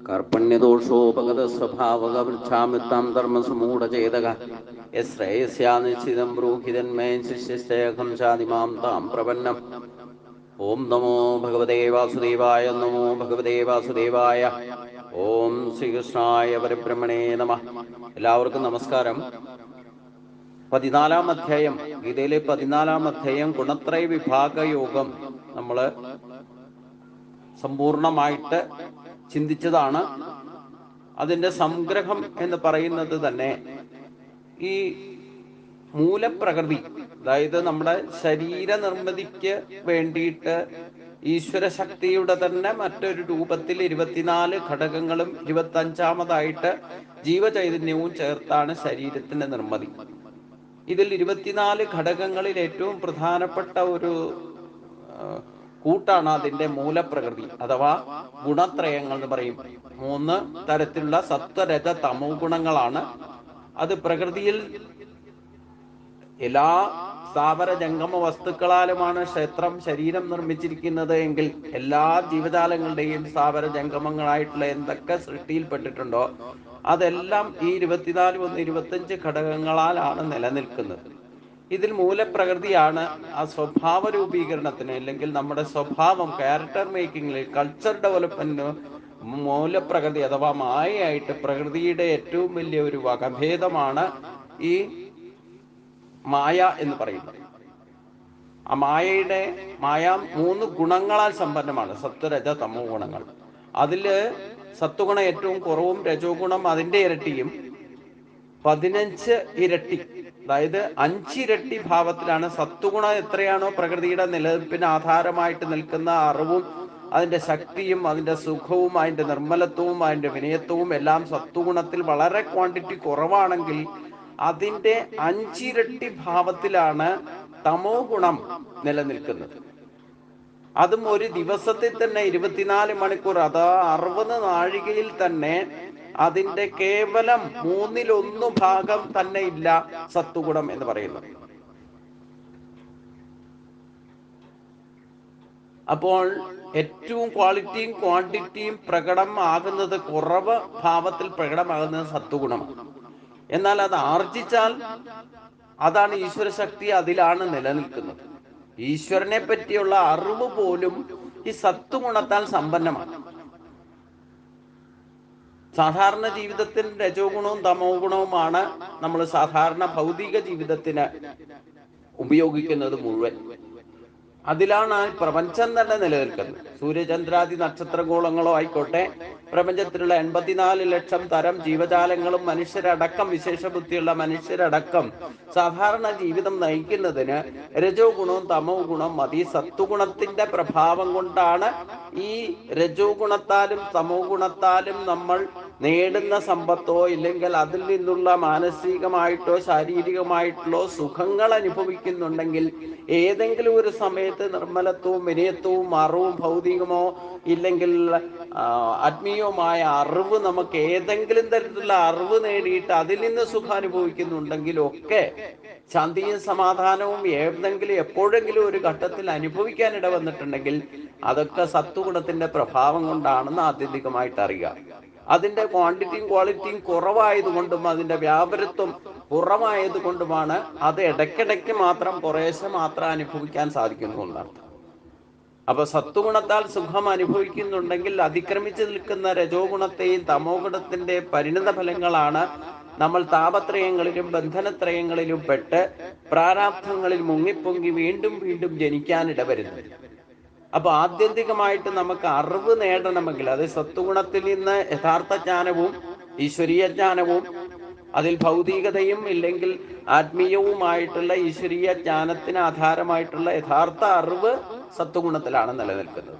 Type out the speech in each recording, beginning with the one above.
കർപ്പണ്യദോഷോപഗതസ്വഭാവകവൃച്ഛാമിത്താം ധർമ്മസമൂഢചേതക യശ്രേയസ്യാ നിശ്ചിതം ബ്രൂഹിതന്മേ ശിഷ്യസ്തേഹം ശാതിമാം താം പ്രപന്നം. ഓം നമോ ഭഗവതേ വാസുദേവായ. നമോ ഭഗവതേ വാസുദേവായ. ഓം ശ്രീകൃഷ്ണായ പരബ്രഹ്മണേ നമഃ. എല്ലാവർക്കും നമസ്കാരം. 14-ാം അധ്യായം, ഗീതയിലെ 14-ാം അധ്യായം ഗുണത്രയ വിഭാഗ യോഗം നമ്മൾ സമ്പൂർണമായിട്ട് ചിന്തിച്ചതാണ്. അതിൻ്റെ സംഗ്രഹം എന്ന് പറയുന്നത് തന്നെ ഈ മൂലപ്രകൃതി, അതായത് നമ്മുടെ ശരീര നിർമ്മിതിക്ക് വേണ്ടിയിട്ട് ഈശ്വരശക്തിയുടെ തന്നെ മറ്റൊരു രൂപത്തിൽ 24 ഘടകങ്ങളും 25-ാമതായിട്ട് ജീവചൈതന്യവും ചേർത്താണ് ശരീരത്തിന്റെ നിർമ്മിതി. ഇതിൽ 24 ഘടകങ്ങളിൽ ഏറ്റവും പ്രധാനപ്പെട്ട ഒരു കൂട്ടാണ് അതിൻ്റെ മൂലപ്രകൃതി അഥവാ ഗുണത്രയങ്ങൾ എന്ന് പറയും. 3 തരത്തിലുള്ള സത്വരജ തമോ ഗുണങ്ങളാണ്. അത് പ്രകൃതിയിൽ എല്ലാ സ്ഥാവര ജംഗമ വസ്തുക്കളാലുമാണ് ക്ഷേത്രം ശരീരം നിർമ്മിച്ചിരിക്കുന്നത് എങ്കിൽ എല്ലാ ജീവജാലങ്ങളുടെയും സ്ഥാവര ജംഗമങ്ങളായിട്ടുള്ള എന്തൊക്കെ സൃഷ്ടിയിൽപ്പെട്ടിട്ടുണ്ടോ അതെല്ലാം ഈ 24 1 25 ഘടകങ്ങളാലാണ് നിലനിൽക്കുന്നത്. ഇതിൽ മൂലപ്രകൃതിയാണ് ആ സ്വഭാവ രൂപീകരണത്തിന്, അല്ലെങ്കിൽ നമ്മുടെ സ്വഭാവം ക്യാരക്ടർ മേക്കിങ്ങിൽ, കൾച്ചർ ഡെവലപ്മെന്റിന് മൂലപ്രകൃതി അഥവാ മായയായിട്ട് പ്രകൃതിയുടെ ഏറ്റവും വലിയ ഒരു വകഭേദമാണ് ഈ മായ എന്ന് പറയുന്നത്. ആ മായ 3 ഗുണങ്ങളാൽ സമ്പന്നമാണ്, സത്വരജ തമോ ഗുണങ്ങൾ. അതില് സത്വഗുണം ഏറ്റവും കുറവും, രജോ ഗുണം അതിൻ്റെ ഇരട്ടിയും, 15 ഇരട്ടി, അതായത് 5 ഇരട്ടി ഭാവത്തിലാണ്. സത്വഗുണം എത്രയാണോ പ്രകൃതിയുടെ നിലനിൽപ്പിന് ആധാരമായിട്ട് നിൽക്കുന്ന അറിവും അതിൻ്റെ ശക്തിയും അതിൻ്റെ സുഖവും അതിൻ്റെ നിർമ്മലത്വവും അതിൻ്റെ വിനയത്വവും എല്ലാം സത്വഗുണത്തിൽ വളരെ ക്വാണ്ടിറ്റി കുറവാണെങ്കിൽ അതിൻ്റെ 5 ഇരട്ടി ഭാവത്തിലാണ് തമോ ഗുണം നിലനിൽക്കുന്നത്. അതും ഒരു ദിവസത്തിൽ തന്നെ 24 മണിക്കൂർ, അതാ 60 നാഴികയിൽ തന്നെ അതിൻ്റെ കേവലം 1/3 ഭാഗം തന്നെ ഇല്ല സത്വഗുണം എന്ന് പറയുന്നത്. അപ്പോൾ ഏറ്റവും ക്വാളിറ്റിയും ക്വാണ്ടിറ്റിയും പ്രകടമാകുന്നത്, കുറവ് ഭാവത്തിൽ പ്രകടമാകുന്നത് സത്വഗുണമാണ്. എന്നാൽ അത് ആർജിച്ചാൽ അതാണ് ഈശ്വരശക്തി, അതിലാണ് നിലനിൽക്കുന്നത്. ഈശ്വരനെ പറ്റിയുള്ള അറിവ് പോലും ഈ സത്വഗുണത്താൽ സമ്പന്നമാണ്. സാധാരണ ജീവിതത്തിൽ രജോ ഗുണവും തമോ ഗുണവുമാണ് നമ്മൾ സാധാരണ ഭൗതിക ജീവിതത്തിന് ഉപയോഗിക്കുന്നത് മുഴുവൻ. അതിലാണ് പ്രപഞ്ചം തന്നെ നിലനിൽക്കുന്നത്. സൂര്യചന്ദ്രാദി നക്ഷത്രഗോളങ്ങളോ ആയിക്കോട്ടെ, പ്രപഞ്ചത്തിലുള്ള 84 ലക്ഷം തരം ജീവജാലങ്ങളും മനുഷ്യരടക്കം, വിശേഷബുദ്ധിയുള്ള മനുഷ്യരടക്കം സാധാരണ ജീവിതം നയിക്കുന്നതിന് രജോ ഗുണവും തമോ ഗുണം മതി. സത്വഗുണത്തിന്റെ പ്രഭാവം കൊണ്ടാണ് ഈ രജോ ഗുണത്താലും തമോ ഗുണത്താലും നമ്മൾ നേടുന്ന സമ്പത്തോ ഇല്ലെങ്കിൽ അതിൽ നിന്നുള്ള മാനസികമായിട്ടോ ശാരീരികമായിട്ടോ സുഖങ്ങൾ അനുഭവിക്കുന്നുണ്ടെങ്കിൽ ഏതെങ്കിലും ഒരു സമയത്ത് നിർമ്മലത്വവും വിനയത്വവും അറിവും ഭൗതികമോ ഇല്ലെങ്കിൽ ആത്മീയവുമായ അറിവ്, നമുക്ക് ഏതെങ്കിലും തരത്തിലുള്ള അറിവ് നേടിയിട്ട് അതിൽ നിന്ന് സുഖം അനുഭവിക്കുന്നുണ്ടെങ്കിലും ഒക്കെ ശാന്തിയും സമാധാനവും ഏതെങ്കിലും എപ്പോഴെങ്കിലും ഒരു ഘട്ടത്തിൽ അനുഭവിക്കാൻ ഇട വന്നിട്ടുണ്ടെങ്കിൽ അതൊക്കെ സത്വഗുണത്തിന്റെ പ്രഭാവം കൊണ്ടാണെന്ന് ആത്യന്തികമായിട്ട് അറിയുക. അതിൻ്റെ ക്വാണ്ടിറ്റിയും ക്വാളിറ്റിയും കുറവായതുകൊണ്ടും അതിൻ്റെ വ്യാപരത്വം കുറവായതുകൊണ്ടുമാണ് അത് ഇടയ്ക്കിടയ്ക്ക് മാത്രം കുറേശ്ശെ മാത്രം അനുഭവിക്കാൻ സാധിക്കുന്നു എന്നാണ്. അപ്പൊ സത്വഗുണത്താൽ സുഖം അനുഭവിക്കുന്നുണ്ടെങ്കിൽ അതിക്രമിച്ചു നിൽക്കുന്ന രജോ ഗുണത്തെയും തമോ ഗുണത്തിന്റെ പരിണിത ഫലങ്ങളാണ് നമ്മൾ താപത്രയങ്ങളിലും ബന്ധനത്രയങ്ങളിലും പെട്ട് പ്രാരാബ്ധങ്ങളിൽ മുങ്ങിപ്പൊങ്ങി വീണ്ടും വീണ്ടും ജനിക്കാനിട വരുന്നത്. അപ്പൊ ആത്യന്തികമായിട്ട് നമുക്ക് അറിവ് നേടണമെങ്കിൽ അത് സത്വഗുണത്തിൽ നിന്ന് യഥാർത്ഥ ജ്ഞാനവും ഈശ്വരീയ ജ്ഞാനവും അതിൽ ഭൗതികതയും ഇല്ലെങ്കിൽ ആത്മീയവുമായിട്ടുള്ള ഈശ്വരീയ ജ്ഞാനത്തിന് ആധാരമായിട്ടുള്ള യഥാർത്ഥ അറിവ് സത്വഗുണത്തിലാണ് നിലനിൽക്കുന്നത്.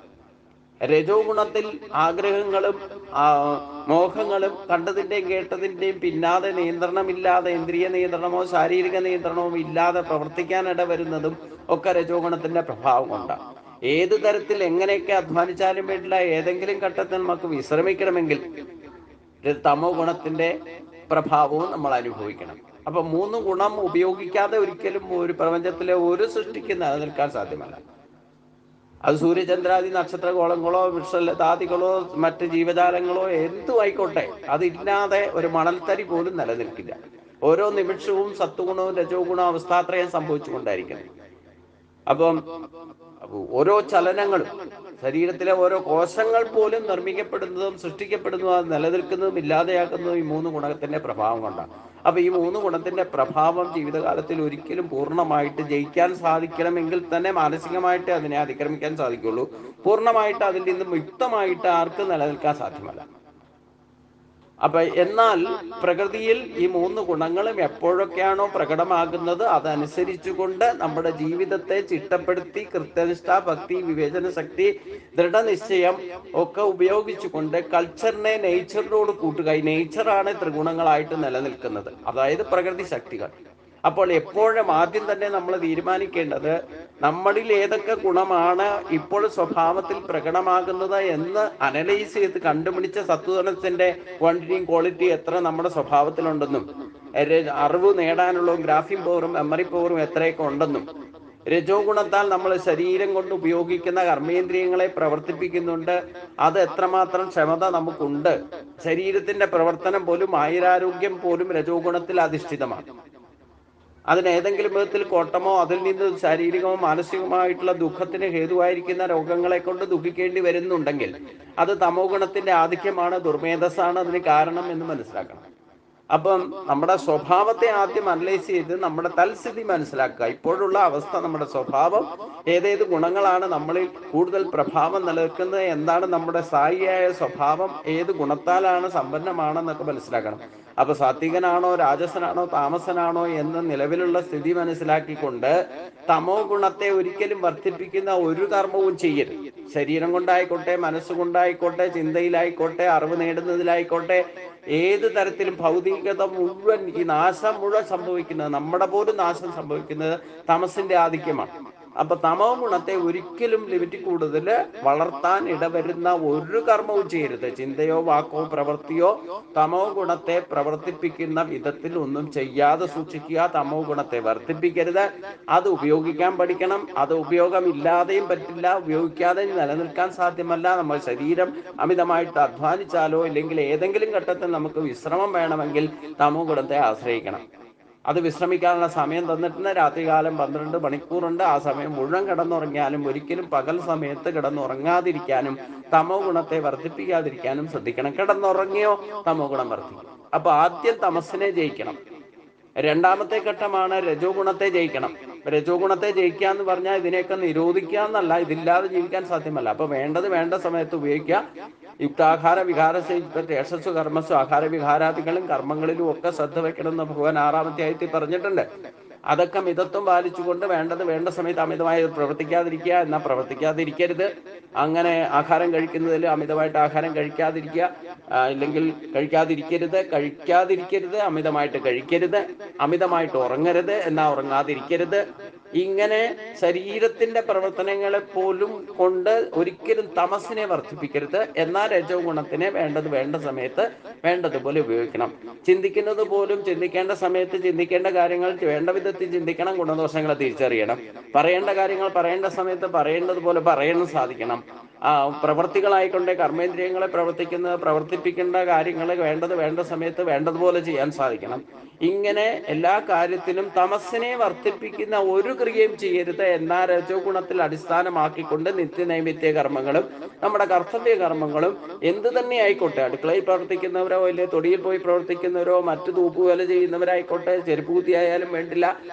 രജോ ഗുണത്തിൽ ആഗ്രഹങ്ങളും മോഹങ്ങളും കണ്ടതിൻ്റെയും കേട്ടതിൻ്റെയും പിന്നാതെ നിയന്ത്രണമില്ലാതെ, ഇന്ദ്രിയ നിയന്ത്രണമോ ശാരീരിക നിയന്ത്രണമോ ഇല്ലാതെ പ്രവർത്തിക്കാനിട വരുന്നതും ഒക്കെ രജോ ഗുണത്തിന്റെ പ്രഭാവം കൊണ്ടാണ്. ഏത് തരത്തിൽ എങ്ങനെയൊക്കെ അധ്വാനിച്ചാലും വേണ്ടില്ല, ഏതെങ്കിലും ഘട്ടത്തിൽ നമുക്ക് വിശ്രമിക്കണമെങ്കിൽ തമോ ഗുണത്തിന്റെ പ്രഭാവവും നമ്മൾ അനുഭവിക്കണം. അപ്പൊ 3 ഗുണം ഉപയോഗിക്കാതെ ഒരിക്കലും ഒരു പ്രപഞ്ചത്തിലെ ഒരു സൃഷ്ടിക്ക് നിലനിൽക്കാൻ സാധ്യമല്ല. അത് സൂര്യചന്ദ്രാദി നക്ഷത്രഗോളങ്ങളോ വൃക്ഷലതാദികളോ മറ്റ് ജീവജാലങ്ങളോ എന്തും ആയിക്കോട്ടെ, അതില്ലാതെ ഒരു മണൽത്തരി പോലും നിലനിൽക്കില്ല. ഓരോ നിമിഷവും സത്വഗുണവും രജോ ഗുണവും അവസ്ഥാത്രയം സംഭവിച്ചുകൊണ്ടായിരിക്കണം. അപ്പം ഓരോ ചലനങ്ങളും, ശരീരത്തിലെ ഓരോ കോശങ്ങൾ പോലും നിർമ്മിക്കപ്പെടുന്നതും സൃഷ്ടിക്കപ്പെടുന്നതും അത് നിലനിൽക്കുന്നതും ഇല്ലാതെയാക്കുന്നതും ഈ 3 ഗുണത്തിന്റെ പ്രഭാവം കൊണ്ടാണ്. അപ്പൊ ഈ 3 ഗുണത്തിന്റെ പ്രഭാവം ജീവിതകാലത്തിൽ ഒരിക്കലും പൂർണ്ണമായിട്ട് ജയിക്കാൻ സാധിക്കണമെങ്കിൽ തന്നെ മാനസികമായിട്ട് അതിനെ അതിക്രമിക്കാൻ സാധിക്കുള്ളൂ. പൂർണ്ണമായിട്ട് അതിൽ നിന്ന് യുക്തമായിട്ട് ആർക്കും നിലനിൽക്കാൻ സാധ്യമല്ല. അപ്പൊ എന്നാൽ പ്രകൃതിയിൽ ഈ 3 ഗുണങ്ങളും എപ്പോഴൊക്കെയാണോ പ്രകടമാകുന്നത് അതനുസരിച്ചുകൊണ്ട് നമ്മുടെ ജീവിതത്തെ ചിട്ടപ്പെടുത്തി കൃത്യനിഷ്ഠ, ഭക്തി, വിവേചന ശക്തി, ദൃഢനിശ്ചയം ഒക്കെ ഉപയോഗിച്ചുകൊണ്ട് കൾച്ചറിനെ നേച്ചറിനോട് കൂട്ടുക. ഈ നേച്ചറാണ് ത്രിഗുണങ്ങളായിട്ട് നിലനിൽക്കുന്നത്, അതായത് പ്രകൃതി ശക്തികൾ. അപ്പോൾ എപ്പോഴും ആദ്യം തന്നെ നമ്മൾ തീരുമാനിക്കേണ്ടത് നമ്മളിൽ ഏതൊക്കെ ഗുണമാണ് ഇപ്പോൾ സ്വഭാവത്തിൽ പ്രകടമാകുന്നത് എന്ന് അനലൈസ് ചെയ്ത് കണ്ടുപിടിച്ച സത്വഗുണത്തിന്റെ ക്വാണ്ടിറ്റിയും ക്വാളിറ്റി എത്ര നമ്മുടെ സ്വഭാവത്തിലുണ്ടെന്നും അറിവ് നേടാനുള്ള ഗ്രാഫിംഗ് പവറും മെമ്മറി പവറും എത്രയൊക്കെ ഉണ്ടെന്നും രജോ ഗുണത്താൽ നമ്മൾ ശരീരം കൊണ്ട് ഉപയോഗിക്കുന്ന കർമ്മേന്ദ്രിയങ്ങളെ പ്രവർത്തിപ്പിക്കുന്നുണ്ട്, അത് എത്രമാത്രം ക്ഷമത നമുക്കുണ്ട്. ശരീരത്തിന്റെ പ്രവർത്തനം പോലും ആയുരാരോഗ്യം പോലും രജോ ഗുണത്തിൽ അധിഷ്ഠിതമാണ്. അതിന് ഏതെങ്കിലും വിധത്തിൽ കോട്ടമോ അതിൽ നിന്ന് ശാരീരികമോ മാനസികമായിട്ടുള്ള ദുഃഖത്തിന് ഹേതുവായിരിക്കുന്ന രോഗങ്ങളെ കൊണ്ട് ദുഃഖിക്കേണ്ടി വരുന്നുണ്ടെങ്കിൽ അത് തമോ ഗുണത്തിന്റെ ആധിക്യമാണ്, ദുർമേധസ്സാണ് അതിന് കാരണം എന്ന് മനസ്സിലാക്കണം. അപ്പം നമ്മുടെ സ്വഭാവത്തെ ആദ്യം അനലൈസ് ചെയ്ത് നമ്മുടെ തൽസ്ഥിതി മനസ്സിലാക്കുക. ഇപ്പോഴുള്ള അവസ്ഥ, നമ്മുടെ സ്വഭാവം, ഏതേത് ഗുണങ്ങളാണ് നമ്മളിൽ കൂടുതൽ പ്രഭാവം നിലനിൽക്കുന്നത്, എന്താണ് നമ്മുടെ സ്ഥായിയായ സ്വഭാവം, ഏത് ഗുണത്താലാണ് സമ്പന്നമാണെന്നൊക്കെ മനസ്സിലാക്കണം. അപ്പൊ സാത്വികനാണോ രാജസനാണോ താമസനാണോ എന്ന നിലവിലുള്ള സ്ഥിതി മനസ്സിലാക്കിക്കൊണ്ട് തമോ ഗുണത്തെ ഒരിക്കലും വർദ്ധിപ്പിക്കുന്ന ഒരു കർമ്മവും ചെയ്യരുത്. ശരീരം കൊണ്ടായിക്കോട്ടെ, മനസ്സുകൊണ്ടായിക്കോട്ടെ, ചിന്തയിലായിക്കോട്ടെ, അറിവ് നേടുന്നതിലായിക്കോട്ടെ, ഏത് തരത്തിലും ഭൗതികത മുഴുവൻ, ഈ നാശം മുഴുവൻ സംഭവിക്കുന്നത്, നമ്മുടെ പോലും നാശം സംഭവിക്കുന്നത് തമസിന്റെ ആധിക്യമാണ്. അപ്പൊ തമോ ഗുണത്തെ ഒരിക്കലും ലിമിറ്റ് കൂടുതൽ വളർത്താൻ ഇടവരുന്ന ഒരു കർമ്മവും ചെയ്യരുത്. ചിന്തയോ വാക്കോ പ്രവൃത്തിയോ തമോ ഗുണത്തെ പ്രവർത്തിപ്പിക്കുന്ന വിധത്തിൽ ഒന്നും ചെയ്യാതെ സൂക്ഷിക്കുക. തമോ ഗുണത്തെ വർദ്ധിപ്പിക്കരുത്. അത് ഉപയോഗിക്കാൻ പഠിക്കണം. അത് ഉപയോഗമില്ലാതെയും പറ്റില്ല, ഉപയോഗിക്കാതെയും നിലനിൽക്കാൻ സാധ്യമല്ല. നമ്മൾ ശരീരം അമിതമായിട്ട് അധ്വാനിച്ചാലോ ഇല്ലെങ്കിൽ ഏതെങ്കിലും ഘട്ടത്തിൽ നമുക്ക് വിശ്രമം വേണമെങ്കിൽ തമോ ഗുണത്തെ ആശ്രയിക്കണം. അത് വിശ്രമിക്കാനുള്ള സമയം തന്നിട്ടുണ്ട്. രാത്രികാലം 12 മണിക്കൂറുണ്ട്. ആ സമയം മുഴുവൻ കിടന്നുറങ്ങിയാലും ഒരിക്കലും പകൽ സമയത്ത് കിടന്നുറങ്ങാതിരിക്കാനും തമോ ഗുണത്തെ വർദ്ധിപ്പിക്കാതിരിക്കാനും ശ്രദ്ധിക്കണം. കിടന്നുറങ്ങിയോ തമോ ഗുണം വർദ്ധിക്കും. അപ്പൊ ആദ്യം തമസിനെ ജയിക്കണം. രണ്ടാമത്തെ ഘട്ടമാണ് രജോ ഗുണത്തെ ജയിക്കണം. രജോ ഗുണത്തെ ജയിക്കുക എന്ന് പറഞ്ഞാൽ ഇതിനെയൊക്കെ നിരോധിക്കുക എന്നല്ല, ഇതില്ലാതെ ജീവിക്കാൻ സാധ്യമല്ല. അപ്പൊ വേണ്ടത് വേണ്ട സമയത്ത് ഉപയോഗിക്കുക. യുക്താഹാര വിഹാര യശസ്സു കർമ്മസ്സു ആഹാര വിഹാരാദികളും കർമ്മങ്ങളിലും ഒക്കെ ശ്രദ്ധ വെക്കണമെന്ന് ഭഗവാൻ 6-ാം അധ്യായത്തിൽ പറഞ്ഞിട്ടുണ്ട്. അതൊക്കെ മിതത്വം പാലിച്ചുകൊണ്ട് വേണ്ടത് വേണ്ട സമയത്ത് അമിതമായി പ്രവർത്തിക്കാതിരിക്കുക, എന്നാൽ പ്രവർത്തിക്കാതിരിക്കരുത്. അങ്ങനെ ആഹാരം കഴിക്കുന്നതിൽ അമിതമായിട്ട് ആഹാരം കഴിക്കാതിരിക്കുക, ഇല്ലെങ്കിൽ കഴിക്കാതിരിക്കരുത്, അമിതമായിട്ട് കഴിക്കരുത്, അമിതമായിട്ട് ഉറങ്ങരുത്, എന്നാൽ ഉറങ്ങാതിരിക്കരുത്. ഇങ്ങനെ ശരീരത്തിന്റെ പ്രവർത്തനങ്ങളെ പോലും കൊണ്ട് ഒരിക്കലും തമസിനെ വർദ്ധിപ്പിക്കരുത്. എന്നാൽ രജോ ഗുണത്തിനെ വേണ്ടത് വേണ്ട സമയത്ത് വേണ്ടതുപോലെ ഉപയോഗിക്കണം. ചിന്തിക്കുന്നത് പോലും ചിന്തിക്കേണ്ട സമയത്ത് ചിന്തിക്കേണ്ട കാര്യങ്ങൾ വേണ്ട വിധത്തിൽ ചിന്തിക്കണം. ഗുണദോഷങ്ങളെ തിരിച്ചറിയണം. പറയേണ്ട കാര്യങ്ങൾ പറയേണ്ട സമയത്ത് പറയേണ്ടതുപോലെ പറയാനും സാധിക്കണം. പ്രവർത്തികളായിക്കൊണ്ട് കർമ്മേന്ദ്രിയങ്ങളെ പ്രവർത്തിപ്പിക്കേണ്ട കാര്യങ്ങൾ വേണ്ടത് വേണ്ട സമയത്ത് വേണ്ടതുപോലെ ചെയ്യാൻ സാധിക്കണം. ഇങ്ങനെ എല്ലാ കാര്യത്തിലും തമസിനെ വർദ്ധിപ്പിക്കുന്ന ഒരു ക്രിയയും ചെയ്യരുത്. എന്നാൽ രജോ ഗുണത്തിൽ അടിസ്ഥാനമാക്കിക്കൊണ്ട് നിത്യനൈമിത്യ കർമ്മങ്ങളും നമ്മുടെ കർത്തവ്യ കർമ്മങ്ങളും എന്ത് തന്നെ ആയിക്കോട്ടെ, അടുക്കളയിൽ പ്രവർത്തിക്കുന്നവരോ ഇല്ലേ തൊടിയിൽ പോയി പ്രവർത്തിക്കുന്നവരോ മറ്റു തൂപ്പുവേല ചെയ്യുന്നവരായിക്കോട്ടെ, ചെരുപ്പൂത്തി ആയാലും വേണ്ടില്ല,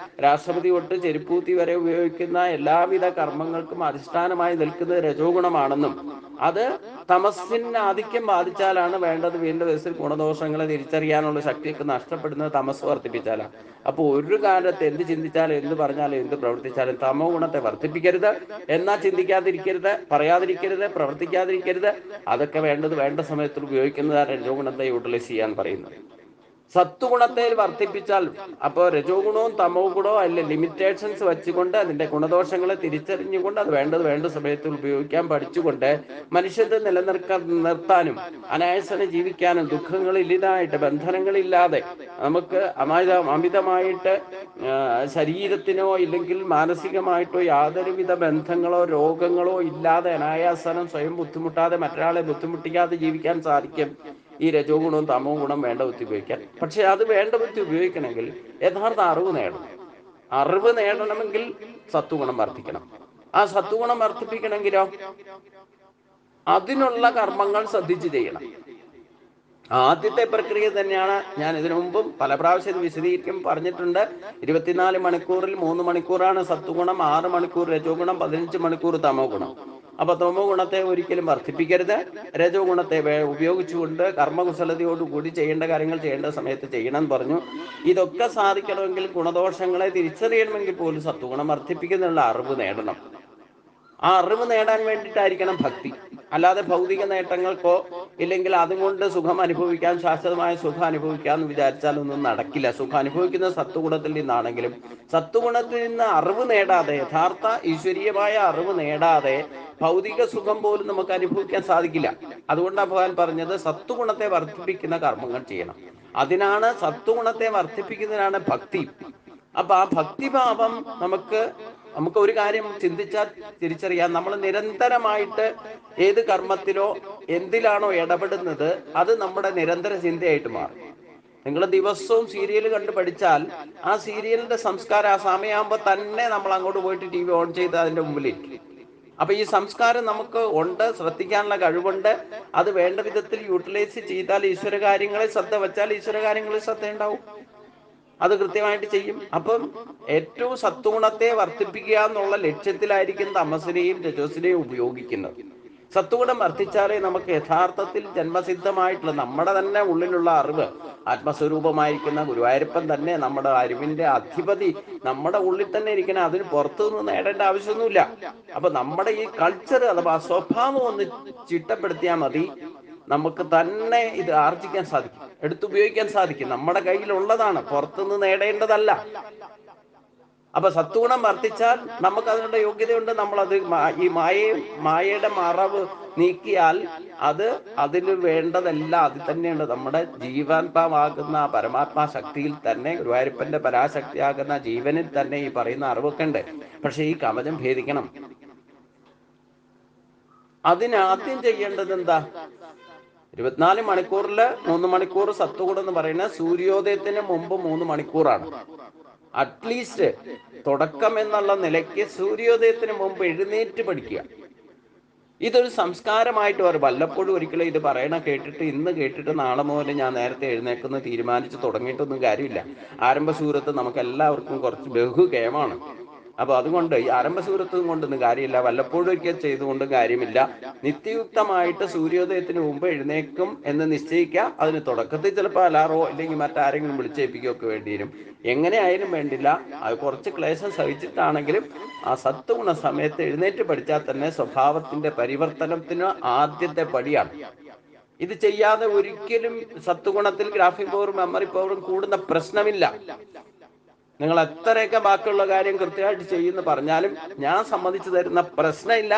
രാഷ്ട്രപതി തൊട്ട് ചെരുപ്പൂത്തി വരെ ഉപയോഗിക്കുന്ന എല്ലാവിധ കർമ്മങ്ങൾക്കും അടിസ്ഥാനമായി നിൽക്കുന്നത് രജോ ഗുണമാണെന്നും അത് തമസിന് ആധിക്യം ബാധിച്ചാലാണ് വേണ്ടത് വീണ്ടും വയസ്സിൽ ഗുണദോഷങ്ങളെ തിരിച്ചറിയാനുള്ള ശക്തിയൊക്കെ നഷ്ടപ്പെടുന്നത് തമസ് വർദ്ധിപ്പിച്ചാലാണ്. അപ്പോൾ ഒരു കാലത്ത് എന്ത് ചിന്തിച്ചാലും എന്ത് പറഞ്ഞാലും എന്ത് പ്രവർത്തിച്ചാലും തമോ ഗുണത്തെ വർദ്ധിപ്പിക്കരുത്. എന്നാൽ ചിന്തിക്കാതിരിക്കരുത്, പറയാതിരിക്കരുത്, പ്രവർത്തിക്കാതിരിക്കരുത്. അതൊക്കെ വേണ്ടത് വേണ്ട സമയത്ത് ഉപയോഗിക്കുന്നതാണ് രജോ ഗുണത്തെ യൂട്ടിലൈസ് ചെയ്യാൻ പറയുന്നത്. സത്വഗുണത്തെ വർദ്ധിപ്പിച്ചാൽ, അപ്പോൾ രജോ ഗുണവും തമോ ഗുണവും അതിലെ ലിമിറ്റേഷൻസ് വെച്ചുകൊണ്ട് അതിന്റെ ഗുണദോഷങ്ങളെ തിരിച്ചറിഞ്ഞുകൊണ്ട് അത് വേണ്ട സമയത്ത് ഉപയോഗിക്കാൻ പഠിച്ചുകൊണ്ട് മനുഷ്യത്തെ നിർത്താനും അനായാസനം ജീവിക്കാനും ദുഃഖങ്ങളില്ലാതായിട്ട് ബന്ധനങ്ങളില്ലാതെ നമുക്ക് അമിതമായിട്ട് ശരീരത്തിനോ ഇല്ലെങ്കിൽ മാനസികമായിട്ടോ യാതൊരുവിധ ബന്ധങ്ങളോ രോഗങ്ങളോ ഇല്ലാതെ അനായാസനം സ്വയം ബുദ്ധിമുട്ടാതെ മറ്റൊരാളെ ബുദ്ധിമുട്ടിക്കാതെ ജീവിക്കാൻ സാധിക്കും ഈ രജോ ഗുണവും തമോ ഗുണം വേണ്ട ബുദ്ധി ഉപയോഗിക്കാൻ. പക്ഷെ അത് വേണ്ട ബുദ്ധി ഉപയോഗിക്കണമെങ്കിൽ യഥാർത്ഥ അറിവ് നേടണം. അറിവ് നേടണമെങ്കിൽ സത്വഗുണം വർദ്ധിക്കണം. ആ സത്വഗുണം വർദ്ധിപ്പിക്കണമെങ്കിലോ അതിനുള്ള കർമ്മങ്ങൾ ശ്രദ്ധിച്ച് ചെയ്യണം. ആദ്യത്തെ പ്രക്രിയ തന്നെയാണ് ഞാൻ ഇതിനു മുമ്പും പല പ്രാവശ്യം വിശദീകരിക്കും പറഞ്ഞിട്ടുണ്ട്. 24 മണിക്കൂറിൽ 3 മണിക്കൂറാണ് സത്വഗുണം, 6 മണിക്കൂർ രജോ ഗുണം, 15 മണിക്കൂർ തമോ ഗുണം. അപ്പൊ തമോ ഗുണത്തെ ഒരിക്കലും വർദ്ധിപ്പിക്കരുത്. രജോ ഗുണത്തെ ഉപയോഗിച്ചുകൊണ്ട് കർമ്മകുശലതയോടുകൂടി ചെയ്യേണ്ട കാര്യങ്ങൾ ചെയ്യേണ്ട സമയത്ത് ചെയ്യണം എന്ന് പറഞ്ഞു. ഇതൊക്കെ സാധിക്കണമെങ്കിൽ ഗുണദോഷങ്ങളെ തിരിച്ചറിയണമെങ്കിൽ പോലും സത്വഗുണം വർദ്ധിപ്പിക്കുന്നുള്ള അറിവ് നേടണം. ആ അറിവ് നേടാൻ വേണ്ടിയിട്ടായിരിക്കണം ഭക്തി. അല്ലാതെ ഭൗതിക നേട്ടങ്ങൾക്കോ ഇല്ലെങ്കിൽ അതുകൊണ്ട് സുഖം അനുഭവിക്കാൻ, ശാശ്വതമായ സുഖം അനുഭവിക്കാമെന്ന് വിചാരിച്ചാൽ ഒന്നും നടക്കില്ല. സുഖം അനുഭവിക്കുന്ന സത്വഗുണത്തിൽ നിന്നാണെങ്കിലും സത്വഗുണത്തിൽ നിന്ന് അറിവ് നേടാതെ, യഥാർത്ഥ ഈശ്വരീയമായ അറിവ് നേടാതെ ഭൗതിക സുഖം പോലും നമുക്ക് അനുഭവിക്കാൻ സാധിക്കില്ല. അതുകൊണ്ടാണ് ഭഗവാൻ പറഞ്ഞത് സത്വഗുണത്തെ വർദ്ധിപ്പിക്കുന്ന കർമ്മങ്ങൾ ചെയ്യണം. അതിനാണ് സത്വഗുണത്തെ വർദ്ധിപ്പിക്കുന്നതിനാണ് ഭക്തി. അപ്പൊ ആ ഭക്തിഭാവം നമുക്ക് ഒരു കാര്യം ചിന്തിച്ചാൽ തിരിച്ചറിയാം. നമ്മൾ നിരന്തരമായിട്ട് ഏത് കർമ്മത്തിലോ എന്തിലാണോ ഇടപെടുന്നത് അത് നമ്മുടെ നിരന്തര ചിന്തയായിട്ട് മാറും. നിങ്ങൾ ദിവസവും സീരിയൽ കണ്ട് പഠിച്ചാൽ ആ സീരിയലിന്റെ സംസ്കാരം ആ സമയമാകുമ്പോൾ തന്നെ നമ്മൾ അങ്ങോട്ട് പോയിട്ട് TV ഓൺ ചെയ്ത് അതിന്റെ മുമ്പിലിരിക്കും. അപ്പൊ ഈ സംസ്കാരം നമുക്ക് ഉണ്ട്, ശ്രദ്ധിക്കാനുള്ള കഴിവുണ്ട്. അത് വേണ്ട വിധത്തിൽ യൂട്ടിലൈസ് ചെയ്താൽ, ഈശ്വര കാര്യങ്ങളെ ശ്രദ്ധ വെച്ചാൽ ഈശ്വര കാര്യങ്ങളിൽ ശ്രദ്ധ ഉണ്ടാവും. അത് കൃത്യമായിട്ട് ചെയ്യും. അപ്പം ഏറ്റവും സത്വഗുണത്തെ വർദ്ധിപ്പിക്കുക എന്നുള്ള ലക്ഷ്യത്തിലായിരിക്കും തമസിനെയും രജസിനെയും ഉപയോഗിക്കുന്നത്. സത്വഗുണം വർദ്ധിച്ചാലേ നമുക്ക് യഥാർത്ഥത്തിൽ ജന്മസിദ്ധമായിട്ടുള്ള നമ്മുടെ തന്നെ ഉള്ളിലുള്ള അറിവ്, ആത്മസ്വരൂപമായിരിക്കുന്ന ഗുരുവായൂരപ്പൻ തന്നെ നമ്മുടെ അറിവിന്റെ അധിപതി നമ്മുടെ ഉള്ളിൽ തന്നെ ഇരിക്കണം. അതിന് പുറത്തുനിന്ന് നേടേണ്ട ആവശ്യമൊന്നുമില്ല. അപ്പൊ നമ്മുടെ ഈ കൾച്ചർ അഥവാ സ്വഭാവം ഒന്ന് ചിട്ടപ്പെടുത്തിയാൽ മതി. നമുക്ക് തന്നെ ഇത് ആർജിക്കാൻ സാധിക്കും, എടുത്തുപയോഗിക്കാൻ സാധിക്കും. നമ്മുടെ കയ്യിലുള്ളതാണ്, പുറത്തുനിന്ന് നേടേണ്ടതല്ല. അപ്പൊ സത്വഗുണം വർദ്ധിച്ചാൽ നമുക്ക് അതിനുള്ള യോഗ്യതയുണ്ട്. നമ്മളത് ഈ മായയുടെ മറവ് നീക്കിയാൽ അതിന് വേണ്ടതല്ല അതിൽ തന്നെയുണ്ട്. നമ്മുടെ ജീവാത്മാവാകുന്ന പരമാത്മാ ശക്തിയിൽ തന്നെ, ഗുരുവായൂരപ്പന്റെ പരാശക്തിയാകുന്ന ജീവനിൽ തന്നെ ഈ പറയുന്ന അറിവൊക്കെ ഉണ്ട്. പക്ഷെ ഈ കവചം ഭേദിക്കണം. അതിനാദ്യം ചെയ്യേണ്ടത് എന്താ? 24 മണിക്കൂറിൽ 3 മണിക്കൂർ സത്വഗുണം എന്ന് പറയുന്നത് സൂര്യോദയത്തിന് മുമ്പ് 3 മണിക്കൂറാണ്. അറ്റ്ലീസ്റ്റ് തുടക്കം എന്നുള്ള നിലയ്ക്ക് സൂര്യോദയത്തിന് മുമ്പ് എഴുന്നേറ്റ് പഠിക്കുക. ഇതൊരു സംസ്കാരമായിട്ട് വരും. വല്ലപ്പോഴും ഒരിക്കലും ഇത് പറയണ കേട്ടിട്ട് ഇന്ന് കേട്ടിട്ട് നാളെ മുതൽ ഞാൻ നേരത്തെ എഴുന്നേൽക്കുന്ന തീരുമാനിച്ച് തുടങ്ങിയിട്ടൊന്നും കാര്യമില്ല. ആരംഭ സൂരത്ത് നമുക്ക് എല്ലാവർക്കും കുറച്ച് ബഹുകേമാണ്. അപ്പൊ അതുകൊണ്ട് ഈ ആരംഭസൂരത്തും കൊണ്ടൊന്നും കാര്യമില്ല, വല്ലപ്പോഴും ഒക്കെ ചെയ്തുകൊണ്ടും കാര്യമില്ല. നിത്യയുക്തമായിട്ട് സൂര്യോദയത്തിന് മുമ്പ് എഴുന്നേക്കും എന്ന് നിശ്ചയിക്കുക. അതിന് തുടക്കത്തിൽ ചിലപ്പോൾ അലാറോ അല്ലെങ്കിൽ മറ്റാരെങ്കിലും വിളിച്ചേൽപ്പിക്കുകയൊക്കെ വേണ്ടി വരും. എങ്ങനെ ആയാലും വേണ്ടില്ല, അത് കുറച്ച് ക്ലേശം സഹിച്ചിട്ടാണെങ്കിലും ആ സത്വഗുണ സമയത്ത് എഴുന്നേറ്റ് പഠിച്ചാൽ തന്നെ സ്വഭാവത്തിന്റെ പരിവർത്തനത്തിന് ആദ്യത്തെ പടിയാണ്. ഇത് ചെയ്യാതെ ഒരിക്കലും സത്വഗുണത്തിൽ ഗ്രാഫിക് പവറും മെമ്മറി പവറും കൂടുന്ന പ്രശ്നമില്ല. നിങ്ങൾ എത്രയൊക്കെ ബാക്കിയുള്ള കാര്യം കൃത്യമായിട്ട് ചെയ്യുന്ന പറഞ്ഞാലും ഞാൻ സമ്മതിച്ചു തരുന്ന പ്രശ്നമില്ല,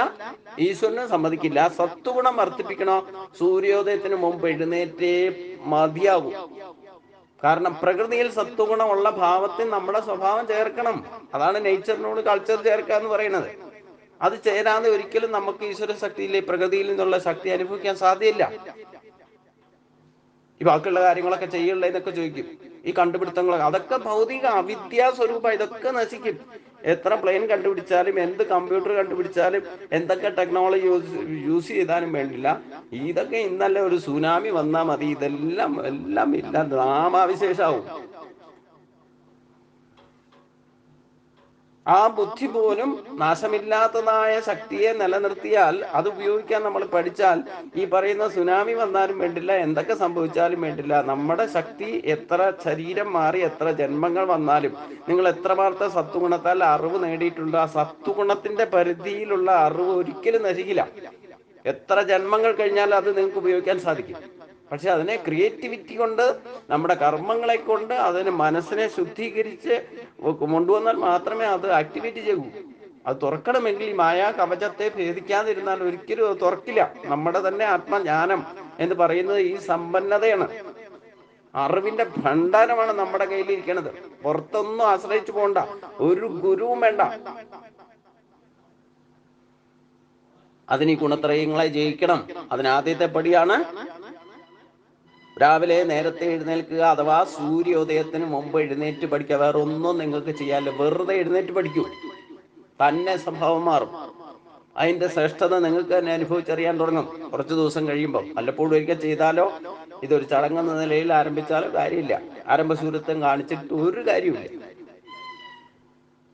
ഈശ്വരനും സമ്മതിക്കില്ല. സത്വഗുണം വർദ്ധിപ്പിക്കണോ, സൂര്യോദയത്തിന് മുമ്പ് എഴുന്നേറ്റേ മതിയാകും. കാരണം പ്രകൃതിയിൽ സത്വഗുണമുള്ള ഭാവത്തിൽ നമ്മുടെ സ്വഭാവം ചേർക്കണം. അതാണ് നേച്ചറിനോട് കൾച്ചർ ചേർക്കുക എന്ന് പറയുന്നത്. അത് ചേരാതെ ഒരിക്കലും നമുക്ക് ഈശ്വര ശക്തിയിലെ പ്രകൃതിയിൽ നിന്നുള്ള ശക്തി അനുഭവിക്കാൻ സാധ്യമില്ല. ഈ ബാക്കിയുള്ള കാര്യങ്ങളൊക്കെ ചെയ്യുള്ള എന്നൊക്കെ ചോദിക്കും. ഈ കണ്ടുപിടുത്തങ്ങൾ അതൊക്കെ ഭൗതിക അവിദ്യാ സ്വരൂപം. ഇതൊക്കെ നശിക്കും. എത്ര പ്ലെയിൻ കണ്ടുപിടിച്ചാലും, എന്ത് കമ്പ്യൂട്ടർ കണ്ടുപിടിച്ചാലും, എന്തൊക്കെ ടെക്നോളജി യൂസ് ചെയ്താലും വേണ്ടില്ല. ഇതൊക്കെ ഇന്നലെ ഒരു സുനാമി വന്നാൽ മതി, ഇതെല്ലാം ഇല്ല, നാമാവിശേഷാവും. ആ ബുദ്ധി പോലും നാശമില്ലാത്തതായ ശക്തിയെ നിലനിർത്തിയാൽ, അത് ഉപയോഗിക്കാൻ നമ്മൾ പഠിച്ചാൽ, ഈ പറയുന്ന സുനാമി വന്നാലും വേണ്ടില്ല, എന്തൊക്കെ സംഭവിച്ചാലും വേണ്ടില്ല, നമ്മുടെ ശക്തി എത്ര ശരീരം മാറി എത്ര ജന്മങ്ങൾ വന്നാലും, നിങ്ങൾ എത്രമാത്രം സത്വഗുണത്താൽ അറിവ് നേടിയിട്ടുണ്ടോ, ആ സത്വഗുണത്തിന്റെ പരിധിയിലുള്ള അറിവ് ഒരിക്കലും നശിക്കില്ല. എത്ര ജന്മങ്ങൾ കഴിഞ്ഞാൽ അത് നിങ്ങൾക്ക് ഉപയോഗിക്കാൻ സാധിക്കും. പക്ഷെ അതിനെ ക്രിയേറ്റിവിറ്റി കൊണ്ട്, നമ്മുടെ കർമ്മങ്ങളെ കൊണ്ട് അതിന് മനസ്സിനെ ശുദ്ധീകരിച്ച് കൊണ്ടുവന്നാൽ മാത്രമേ അത് ആക്ടിവേറ്റ് ചെയ്യൂ. അത് തുറക്കണമെങ്കിൽ ഈ മായാ കവചത്തെ ഭേദിക്കാതിരുന്നാൽ ഒരിക്കലും അത് തുറക്കില്ല. നമ്മുടെ തന്നെ ആത്മജ്ഞാനം എന്ന് പറയുന്നത് ഈ സമ്പന്നതയാണ്, അറിവിന്റെ ഭണ്ഡാരമാണ് നമ്മുടെ കയ്യിലിരിക്കുന്നത്. പുറത്തൊന്നും ആശ്രയിച്ചു പോണ്ട, ഒരു ഗുരുവും വേണ്ട. അതിന് ഈ ഗുണത്രയങ്ങളെ ജയിക്കണം. അതിനാദ്യത്തെ പടിയാണ് രാവിലെ നേരത്തെ എഴുന്നേൽക്കുക, അഥവാ സൂര്യോദയത്തിന് മുമ്പ് എഴുന്നേറ്റ് പഠിക്കുക. വേറെ ഒന്നും നിങ്ങൾക്ക് ചെയ്യാനില്ല, വെറുതെ എഴുന്നേറ്റ് പഠിക്കൂ. തന്നെ സ്വഭാവം മാറും. അതിന്റെ ശ്രേഷ്ഠത നിങ്ങൾക്ക് തന്നെ അനുഭവിച്ചറിയാൻ തുടങ്ങും കുറച്ച് ദിവസം കഴിയുമ്പോൾ. വല്ലപ്പോഴും ഒരിക്കൽ ചെയ്താലോ, ഇതൊരു ചടങ്ങെന്ന നിലയിൽ ആരംഭിച്ചാലോ കാര്യമില്ല. ആരംഭശൂരത്വം കാണിച്ചിട്ട് ഒരു കാര്യമില്ല.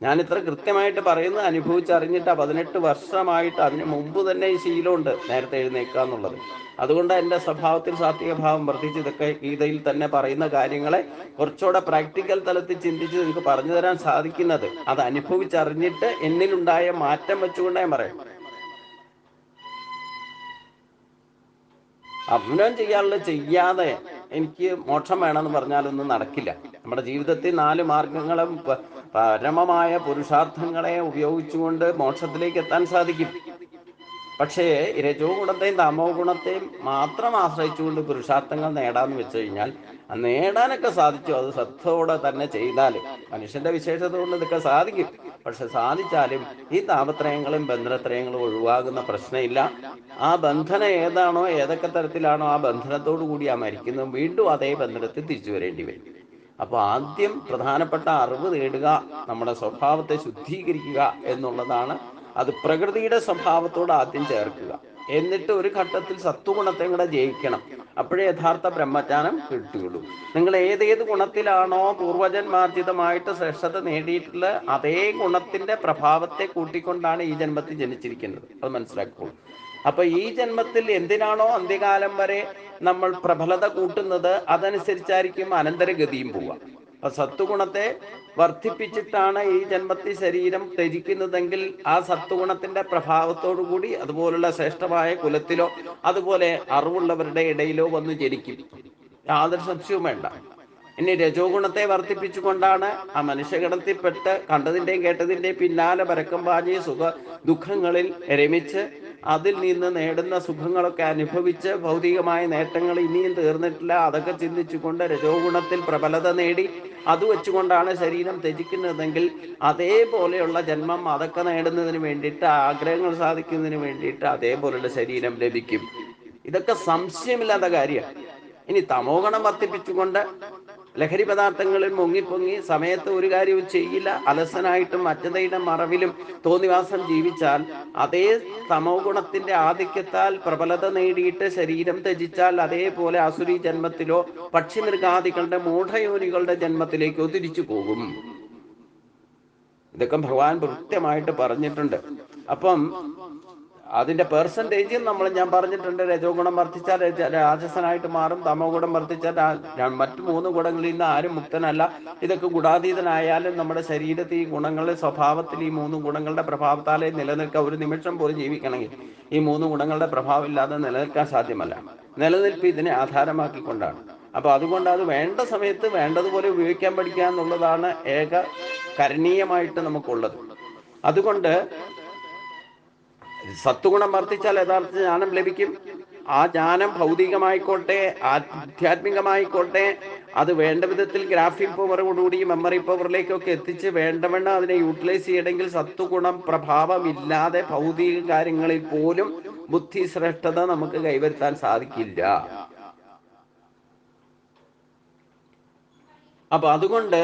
ഞാൻ ഇത്ര കൃത്യമായിട്ട് പറയുന്നത് അനുഭവിച്ചറിഞ്ഞിട്ട് 18 വർഷമായിട്ട് അതിന് മുമ്പ് തന്നെ ഈ ശീലമുണ്ട് നേരത്തെ എഴുന്നേൽക്കുക എന്നുള്ളത്. അതുകൊണ്ട് എൻ്റെ സ്വഭാവത്തിൽ സാത്വിക ഭാവം വർദ്ധിച്ച് ഇതൊക്കെ ഗീതയിൽ തന്നെ പറയുന്ന കാര്യങ്ങളെ കുറച്ചുകൂടെ പ്രാക്ടിക്കൽ തലത്തിൽ ചിന്തിച്ച് നിങ്ങൾക്ക് പറഞ്ഞു തരാൻ സാധിക്കുന്നത്. അത് അനുഭവിച്ചറിഞ്ഞിട്ട് എന്നിലുണ്ടായ മാറ്റം വെച്ചുകൊണ്ടേ പറയാം. അവനവൻ ചെയ്യാനുള്ളത് ചെയ്യാതെ എനിക്ക് മോക്ഷം വേണമെന്ന് പറഞ്ഞാലൊന്നും നടക്കില്ല. നമ്മുടെ ജീവിതത്തിൽ 4 മാർഗങ്ങളും പരമമായ പുരുഷാർത്ഥങ്ങളെ ഉപയോഗിച്ചുകൊണ്ട് മോക്ഷത്തിലേക്ക് എത്താൻ സാധിക്കും. പക്ഷേ രജോ ഗുണത്തെയും തമോ ഗുണത്തെയും മാത്രം ആശ്രയിച്ചുകൊണ്ട് പുരുഷാർത്ഥങ്ങൾ നേടാന്ന് വെച്ച് കഴിഞ്ഞാൽ നേടാനൊക്കെ സാധിച്ചു. അത് ശ്രദ്ധയോടെ തന്നെ ചെയ്താൽ മനുഷ്യന്റെ വിശേഷത കൊണ്ട് ഇതൊക്കെ സാധിക്കും. പക്ഷെ സാധിച്ചാലും ഈ താപത്രയങ്ങളും ബന്ധനത്രയങ്ങളും ഒഴിവാകുന്ന പ്രശ്നമില്ല. ആ ബന്ധനം ഏതാണോ, ഏതൊക്കെ തരത്തിലാണോ ആ ബന്ധനത്തോടു കൂടി ആ മരിക്കുന്നത്, വീണ്ടും അതേ ബന്ധനത്തിൽ തിരിച്ചു വരേണ്ടി വരും. അപ്പോൾ ആദ്യം പ്രധാനപ്പെട്ട അറിവ് നേടുക, നമ്മുടെ സ്വഭാവത്തെ ശുദ്ധീകരിക്കുക എന്നുള്ളതാണ്. അത് പ്രകൃതിയുടെ സ്വഭാവത്തോട് ആദ്യം ചേർക്കുക. എന്നിട്ട് ഒരു ഘട്ടത്തിൽ സത്വഗുണത്തെ കൂടെ ജയിക്കണം. അപ്പോഴേ യഥാർത്ഥ ബ്രഹ്മജ്ഞാനം കിട്ടുകയുള്ളൂ. നിങ്ങൾ ഏതേത് ഗുണത്തിലാണോ പൂർവജന്മാർജിതമായിട്ട് ശ്രേഷ്ഠത നേടിയിട്ടുള്ള അതേ ഗുണത്തിന്റെ പ്രഭാവത്തെ കൂട്ടിക്കൊണ്ടാണ് ഈ ജന്മത്തിൽ ജനിച്ചിരിക്കുന്നത്. അത് മനസ്സിലാക്കുള്ളൂ. അപ്പൊ ഈ ജന്മത്തിൽ എന്തിനാണോ അന്ത്യകാലം വരെ നമ്മൾ പ്രബലത കൂട്ടുന്നത്, അതനുസരിച്ചായിരിക്കും അനന്തരഗതിയും പോവുക. അപ്പൊ സത്വഗുണത്തെ വർദ്ധിപ്പിച്ചിട്ടാണ് ഈ ജന്മത്തിൽ ശരീരം ത്യജിക്കുന്നതെങ്കിൽ ആ സത്വഗുണത്തിന്റെ പ്രഭാവത്തോടു കൂടി അതുപോലുള്ള ശ്രേഷ്ഠമായ കുലത്തിലോ അതുപോലെ അറിവുള്ളവരുടെ ഇടയിലോ വന്ന് ജനിക്കും. യാതൊരു സംശയവും വേണ്ട. ഇനി രജോ ഗുണത്തെ വർദ്ധിപ്പിച്ചുകൊണ്ടാണ് ആ മനുഷ്യഗണത്തിൽപ്പെട്ട് കണ്ടതിൻ്റെയും കേട്ടതിൻ്റെയും പിന്നാലെ പരക്കം പാഞ്ഞ് ദുഃഖങ്ങളിൽ രമിച്ച് അതിൽ നിന്ന് നേടുന്ന സുഖങ്ങളൊക്കെ അനുഭവിച്ച് ഭൗതികമായ നേട്ടങ്ങൾ ഇനിയും തീർന്നിട്ടില്ല, അതൊക്കെ ചിന്തിച്ചുകൊണ്ട് രജോ ഗുണത്തിൽ പ്രബലത നേടി അത് വെച്ചുകൊണ്ടാണ് ശരീരം ത്യജിക്കുന്നതെങ്കിൽ അതേപോലെയുള്ള ജന്മം അതൊക്കെ നേടുന്നതിന് വേണ്ടിയിട്ട്, ആഗ്രഹങ്ങൾ സാധിക്കുന്നതിന് വേണ്ടിയിട്ട് അതേപോലെയുള്ള ശരീരം ലഭിക്കും. ഇതൊക്കെ സംശയമില്ലാത്ത കാര്യമാണ്. ഇനി തമോ ഗുണം വർദ്ധിപ്പിച്ചുകൊണ്ട് ലഹരി പദാർത്ഥങ്ങളിൽ മുങ്ങിപ്പൊങ്ങി സമയത്ത് ഒരു കാര്യവും ചെയ്യില്ല, അലസനായിട്ടും അജ്ഞതയുടെ മറവിലും തോന്നിവാസം ജീവിച്ചാൽ അതേ തമോ ഗുണത്തിന്റെ ആധിക്യത്താൽ പ്രബലത നേടിയിട്ട് ശരീരം ത്യജിച്ചാൽ അതേപോലെ അസുരി ജന്മത്തിലോ പക്ഷിമൃഗാദികളുടെ മൂഢയോനികളുടെ ജന്മത്തിലേക്കോ തിരിച്ചു പോകും. ഇതൊക്കെ ഭഗവാൻ കൃത്യമായിട്ട് പറഞ്ഞിട്ടുണ്ട്. അപ്പം അതിന്റെ പെർസെൻറ്റേജ് ഞാൻ പറഞ്ഞിട്ടുണ്ട്. രജോ ഗുണം വർദ്ധിച്ചാൽ രാജസനായിട്ട് മാറും, തമോ ഗുണം വർദ്ധിച്ചാൽ മറ്റു 3 ഗുണങ്ങളിൽ നിന്ന് ആരും മുക്തനല്ല. ഇതൊക്കെ ഗുണാതീതനായാലും നമ്മുടെ ശരീരത്തിൽ ഈ ഗുണങ്ങളുടെ സ്വഭാവത്തിൽ ഈ 3 ഗുണങ്ങളുടെ പ്രഭാവത്താലേ നിലനിൽക്കാൻ, ഒരു നിമിഷം പോലും ജീവിക്കണമെങ്കിൽ ഈ 3 ഗുണങ്ങളുടെ പ്രഭാവം ഇല്ലാതെ നിലനിൽക്കാൻ സാധ്യമല്ല. നിലനിൽപ്പ് ഇതിനെ ആധാരമാക്കിക്കൊണ്ടാണ്. അപ്പൊ അതുകൊണ്ട് അത് വേണ്ട സമയത്ത് വേണ്ടതുപോലെ ഉപയോഗിക്കാൻ പഠിക്കുക എന്നുള്ളതാണ് ഏക കരണീയമായിട്ട് നമുക്കുള്ളത്. അതുകൊണ്ട് സത്വഗുണം വർദ്ധിച്ചാൽ യഥാർത്ഥ ജ്ഞാനം ലഭിക്കും. ആ ജ്ഞാനം ഭൗതികമായിക്കോട്ടെ ആധ്യാത്മികമായിക്കോട്ടെ അത് വേണ്ട വിധത്തിൽ ഗ്രാഫിക് പവറോടുകൂടി മെമ്മറി പവറിലേക്കൊക്കെ എത്തിച്ച് വേണ്ടവണ്ണം അതിനെ യൂട്ടിലൈസ് ചെയ്യണമെങ്കിൽ സത്വഗുണം പ്രഭാവമില്ലാതെ ഭൗതിക കാര്യങ്ങളിൽ പോലും ബുദ്ധി ശ്രേഷ്ഠത നമുക്ക് കൈവരുത്താൻ സാധിക്കില്ല. അപ്പൊ അതുകൊണ്ട്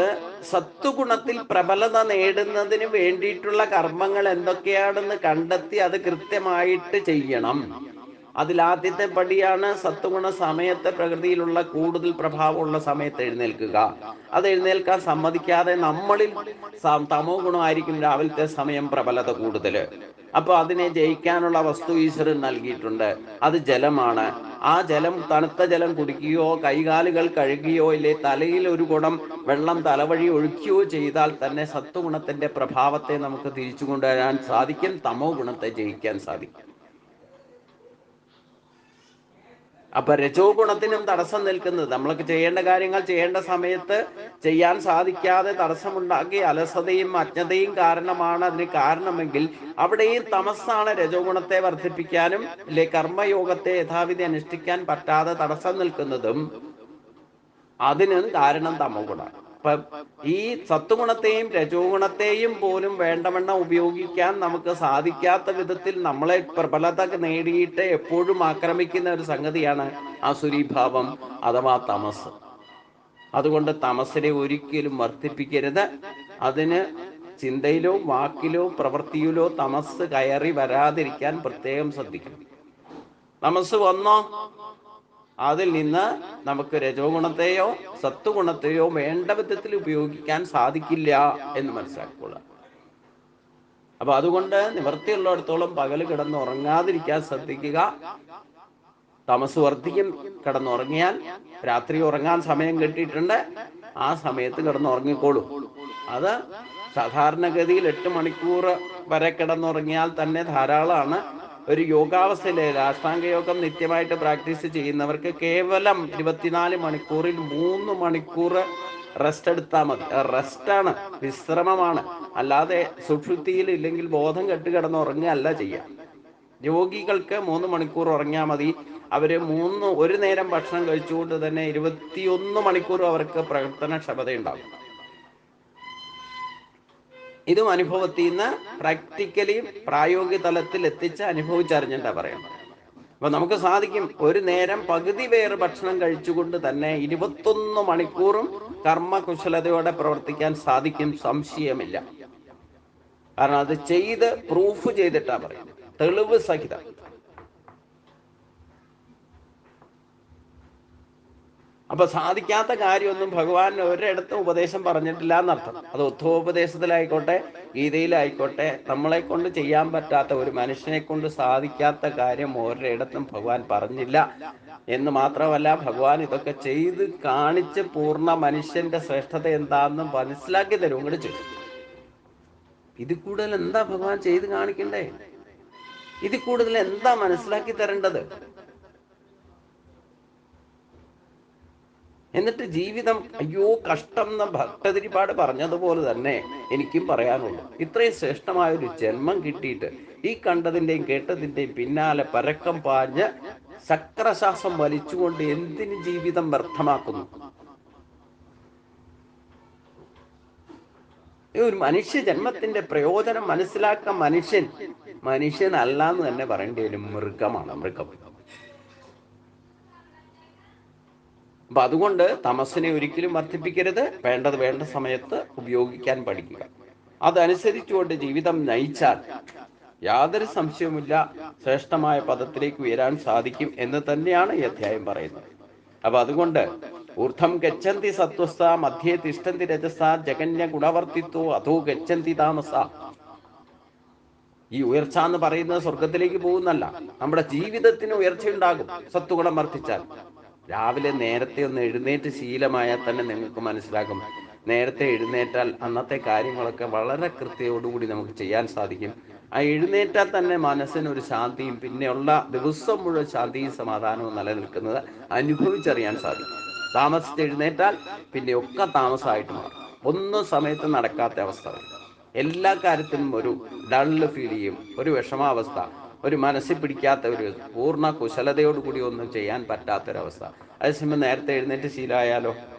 സത്വഗുണത്തിൽ പ്രബലത നേടുന്നതിന് വേണ്ടിയിട്ടുള്ള കർമ്മങ്ങൾ എന്തൊക്കെയാണെന്ന് കണ്ടെത്തി അത് കൃത്യമായിട്ട് ചെയ്യണം. അതിലാദ്യത്തെ പടിയാണ് സത്വഗുണ സമയത്ത് പ്രകൃതിയിലുള്ള കൂടുതൽ പ്രഭാവമുള്ള സമയത്ത് എഴുന്നേൽക്കുക. അത് എഴുന്നേൽക്കാൻ സമ്മതിക്കാതെ നമ്മളിൽ തമോ ഗുണമായിരിക്കും രാവിലത്തെ സമയം പ്രബലത കൂടുതൽ. അപ്പൊ അതിനെ ജയിക്കാനുള്ള വസ്തു ഈശ്വരൻ നൽകിയിട്ടുണ്ട്. അത് ജലമാണ്. ആ ജലം, തണുത്ത ജലം കുടിക്കുകയോ കൈകാലുകൾ കഴുകുകയോ ഇല്ലേ തലയിൽ ഒരു കുടം വെള്ളം തലവഴി ഒഴിക്കുകയോ ചെയ്താൽ തന്നെ സത്വഗുണത്തിന്റെ പ്രഭാവത്തെ നമുക്ക് തിരിച്ചു കൊണ്ടുവരാൻ സാധിക്കും, തമോ ഗുണത്തെ ജയിക്കാൻ സാധിക്കും. അപ്പൊ രജോ ഗുണത്തിനും തടസ്സം നിൽക്കുന്നത്, നമ്മൾക്ക് ചെയ്യേണ്ട കാര്യങ്ങൾ ചെയ്യേണ്ട സമയത്ത് ചെയ്യാൻ സാധിക്കാതെ തടസ്സമുണ്ടാക്കി അലസതയും അജ്ഞതയും കാരണമാണ് അതിന് കാരണമെങ്കിൽ അവിടെയും തമസ്സാണ് രജോ ഗുണത്തെ വർദ്ധിപ്പിക്കാനും കർമ്മയോഗത്തെ യഥാവിധി അനുഷ്ഠിക്കാൻ പറ്റാതെ തടസ്സം നിൽക്കുന്നതും. അതിന് കാരണം തമോ ഗുണം. അപ്പൊ ഈ സത്വഗുണത്തെയും രജോ ഗുണത്തെയും പോലും വേണ്ടവണ്ണം ഉപയോഗിക്കാൻ നമുക്ക് സാധിക്കാത്ത വിധത്തിൽ നമ്മളെ പ്രബലത നേടിയിട്ട് എപ്പോഴും ആക്രമിക്കുന്ന ഒരു സംഗതിയാണ് അസുരീഭാവം അഥവാ തമസ്. അതുകൊണ്ട് തമസിനെ ഒരിക്കലും വർദ്ധിപ്പിക്കരുത്. അതിന് ചിന്തയിലോ വാക്കിലോ പ്രവൃത്തിയിലോ തമസ് കയറി വരാതിരിക്കാൻ പ്രത്യേകം ശ്രദ്ധിക്കണം. തമസ് വന്നോ, അതിൽ നിന്ന് നമുക്ക് രജോ ഗുണത്തെയോ സത്വഗുണത്തെയോ വേണ്ട വിധത്തിൽ ഉപയോഗിക്കാൻ സാധിക്കില്ല എന്ന് മനസ്സിലാക്കുക. അപ്പൊ അതുകൊണ്ട് നിവൃത്തിയുള്ളിടത്തോളം പകല് കിടന്നുറങ്ങാതിരിക്കാൻ ശ്രദ്ധിക്കുക. തമസ് വർദ്ധിക്കും. കിടന്നുറങ്ങിയാൽ രാത്രി ഉറങ്ങാൻ സമയം കിട്ടിയിട്ടുണ്ട്, ആ സമയത്ത് കിടന്നുറങ്ങിക്കോളൂ. അത് സാധാരണഗതിയിൽ 8 മണിക്കൂർ വരെ കിടന്നുറങ്ങിയാൽ തന്നെ ധാരാളമാണ്. ഒരു യോഗാവസ്ഥയിലെ അഷ്ടാംഗ യോഗം നിത്യമായിട്ട് പ്രാക്ടീസ് ചെയ്യുന്നവർക്ക് കേവലം 24 മണിക്കൂറിൽ 3 മണിക്കൂർ റെസ്റ്റ് എടുത്താൽ മതി. റെസ്റ്റാണ്, വിശ്രമമാണ്. അല്ലാതെ സുഷുപ്തിയിൽ ഇല്ലെങ്കിൽ ബോധം കെട്ട് കിടന്നുറങ്ങുകയല്ല ചെയ്യുക. യോഗികൾക്ക് 3 മണിക്കൂർ ഉറങ്ങിയാൽ മതി. അവര് ഒരു നേരം ഭക്ഷണം കഴിച്ചുകൊണ്ട് തന്നെ 21 മണിക്കൂർ അവർക്ക് പ്രവർത്തനക്ഷമതയുണ്ടാകും. ഇതും അനുഭവത്തിൽ നിന്ന് പ്രാക്ടിക്കലി പ്രായോഗിക തലത്തിൽ എത്തിച്ച് അനുഭവിച്ചറിഞ്ഞിട്ടാ പറയുന്നത്. അപ്പൊ നമുക്ക് സാധിക്കും ഒരു നേരം പകുതി വേറെ ഭക്ഷണം കഴിച്ചുകൊണ്ട് തന്നെ 21 മണിക്കൂറും കർമ്മകുശലതയോടെ പ്രവർത്തിക്കാൻ സാധിക്കും, സംശയമില്ല. കാരണം അത് ചെയ്ത് പ്രൂഫ് ചെയ്തിട്ടാ പറയുന്നത്, തെളിവ് സഹിതം. അപ്പൊ സാധിക്കാത്ത കാര്യമൊന്നും ഭഗവാൻ ഒരിടത്തും ഉപദേശം പറഞ്ഞിട്ടില്ല എന്നർത്ഥം. അത് ഉദ്ധവോപദേശത്തിലായിക്കോട്ടെ ഗീതയിലായിക്കോട്ടെ നമ്മളെ കൊണ്ട് ചെയ്യാൻ പറ്റാത്ത, ഒരു മനുഷ്യനെ കൊണ്ട് സാധിക്കാത്ത കാര്യം ഒരിടത്തും ഭഗവാൻ പറഞ്ഞില്ല. എന്ന് മാത്രമല്ല, ഭഗവാൻ ഇതൊക്കെ ചെയ്ത് കാണിച്ച് പൂർണ്ണ മനുഷ്യന്റെ ശ്രേഷ്ഠത എന്താണെന്ന് മനസ്സിലാക്കി തരും കൂടെ ചെയ്യും. ഇതിൽ കൂടുതൽ എന്താ ഭഗവാൻ ചെയ്ത് കാണിക്കണ്ടേ? ഇതിൽ കൂടുതൽ എന്താ മനസ്സിലാക്കി തരേണ്ടത്? എന്നിട്ട് ജീവിതം അയ്യോ കഷ്ടം എന്ന ഭക്തതിരിപ്പാട് പറഞ്ഞതുപോലെ തന്നെ എനിക്കും പറയാനുള്ളൂ. ഇത്രയും ശ്രേഷ്ഠമായ ഒരു ജന്മം കിട്ടിയിട്ട് ഈ കണ്ടതിൻ്റെയും കേട്ടതിൻ്റെയും പിന്നാലെ പരക്കം പാഞ്ഞ് ചക്രശ്വാസം വലിച്ചുകൊണ്ട് എന്തിന് ജീവിതം വ്യർത്ഥമാക്കുന്നു? ഒരു മനുഷ്യ ജന്മത്തിന്റെ പ്രയോജനം മനസ്സിലാക്കാൻ മനുഷ്യനല്ല എന്ന് തന്നെ പറയേണ്ടി വരും. മൃഗമാണ്, മൃഗം. അപ്പൊ അതുകൊണ്ട് തമസ്സിനെ ഒരിക്കലും വർദ്ധിപ്പിക്കരുത്. വേണ്ടത് വേണ്ട സമയത്ത് ഉപയോഗിക്കാൻ പഠിക്കുക. അതനുസരിച്ചുകൊണ്ട് ജീവിതം നയിച്ചാൽ യാതൊരു സംശയവുമില്ല ശ്രേഷ്ഠമായ പദത്തിലേക്ക് ഉയരാൻ സാധിക്കും എന്ന് തന്നെയാണ് ഈ അധ്യായം പറയുന്നത്. അപ്പൊ അതുകൊണ്ട് ഊർധം ഗച്ഛന്തി സത്വസ്ഥ മധ്യേ തിഷ്ഠന്തി രജസ ജഗന്യ ഗുണവർത്തിത്വോ അധോ ഗച്ഛന്തി താമസ. ഈ ഉയർച്ച എന്ന് പറയുന്നത് സ്വർഗത്തിലേക്ക് പോകുന്നല്ല, നമ്മുടെ ജീവിതത്തിന് ഉയർച്ചയുണ്ടാകും സത്വഗുണം വർദ്ധിച്ചാൽ. രാവിലെ നേരത്തെ ഒന്ന് എഴുന്നേറ്റ് ശീലമായാൽ തന്നെ നിങ്ങൾക്ക് മനസ്സിലാകും, നേരത്തെ എഴുന്നേറ്റാൽ അന്നത്തെ കാര്യങ്ങളൊക്കെ വളരെ കൃത്യതയോടുകൂടി നമുക്ക് ചെയ്യാൻ സാധിക്കും. ആ എഴുന്നേറ്റാൽ തന്നെ മനസ്സിനൊരു ശാന്തിയും പിന്നെയുള്ള ദിവസം മുഴുവൻ ശാന്തിയും സമാധാനവും നിലനിൽക്കുന്നത് അനുഭവിച്ചറിയാൻ സാധിക്കും. താമസിച്ച് എഴുന്നേറ്റാൽ പിന്നെ ഒക്കെ താമസമായിട്ട് മാറും. ഒന്നും സമയത്ത് നടക്കാത്ത അവസ്ഥ വരും. എല്ലാ കാര്യത്തിനും ഒരു ഡള്ള് ഫീൽ ചെയ്യും, ഒരു വിഷമാവസ്ഥ, ഒരു മനസ്സിൽ പിടിക്കാത്ത, ഒരു പൂർണ്ണ കുശലതയോടുകൂടി ഒന്നും ചെയ്യാൻ പറ്റാത്തൊരവസ്ഥ. അതേസമയം നേരത്തെ എഴുന്നേറ്റ് ശീലമായാലോ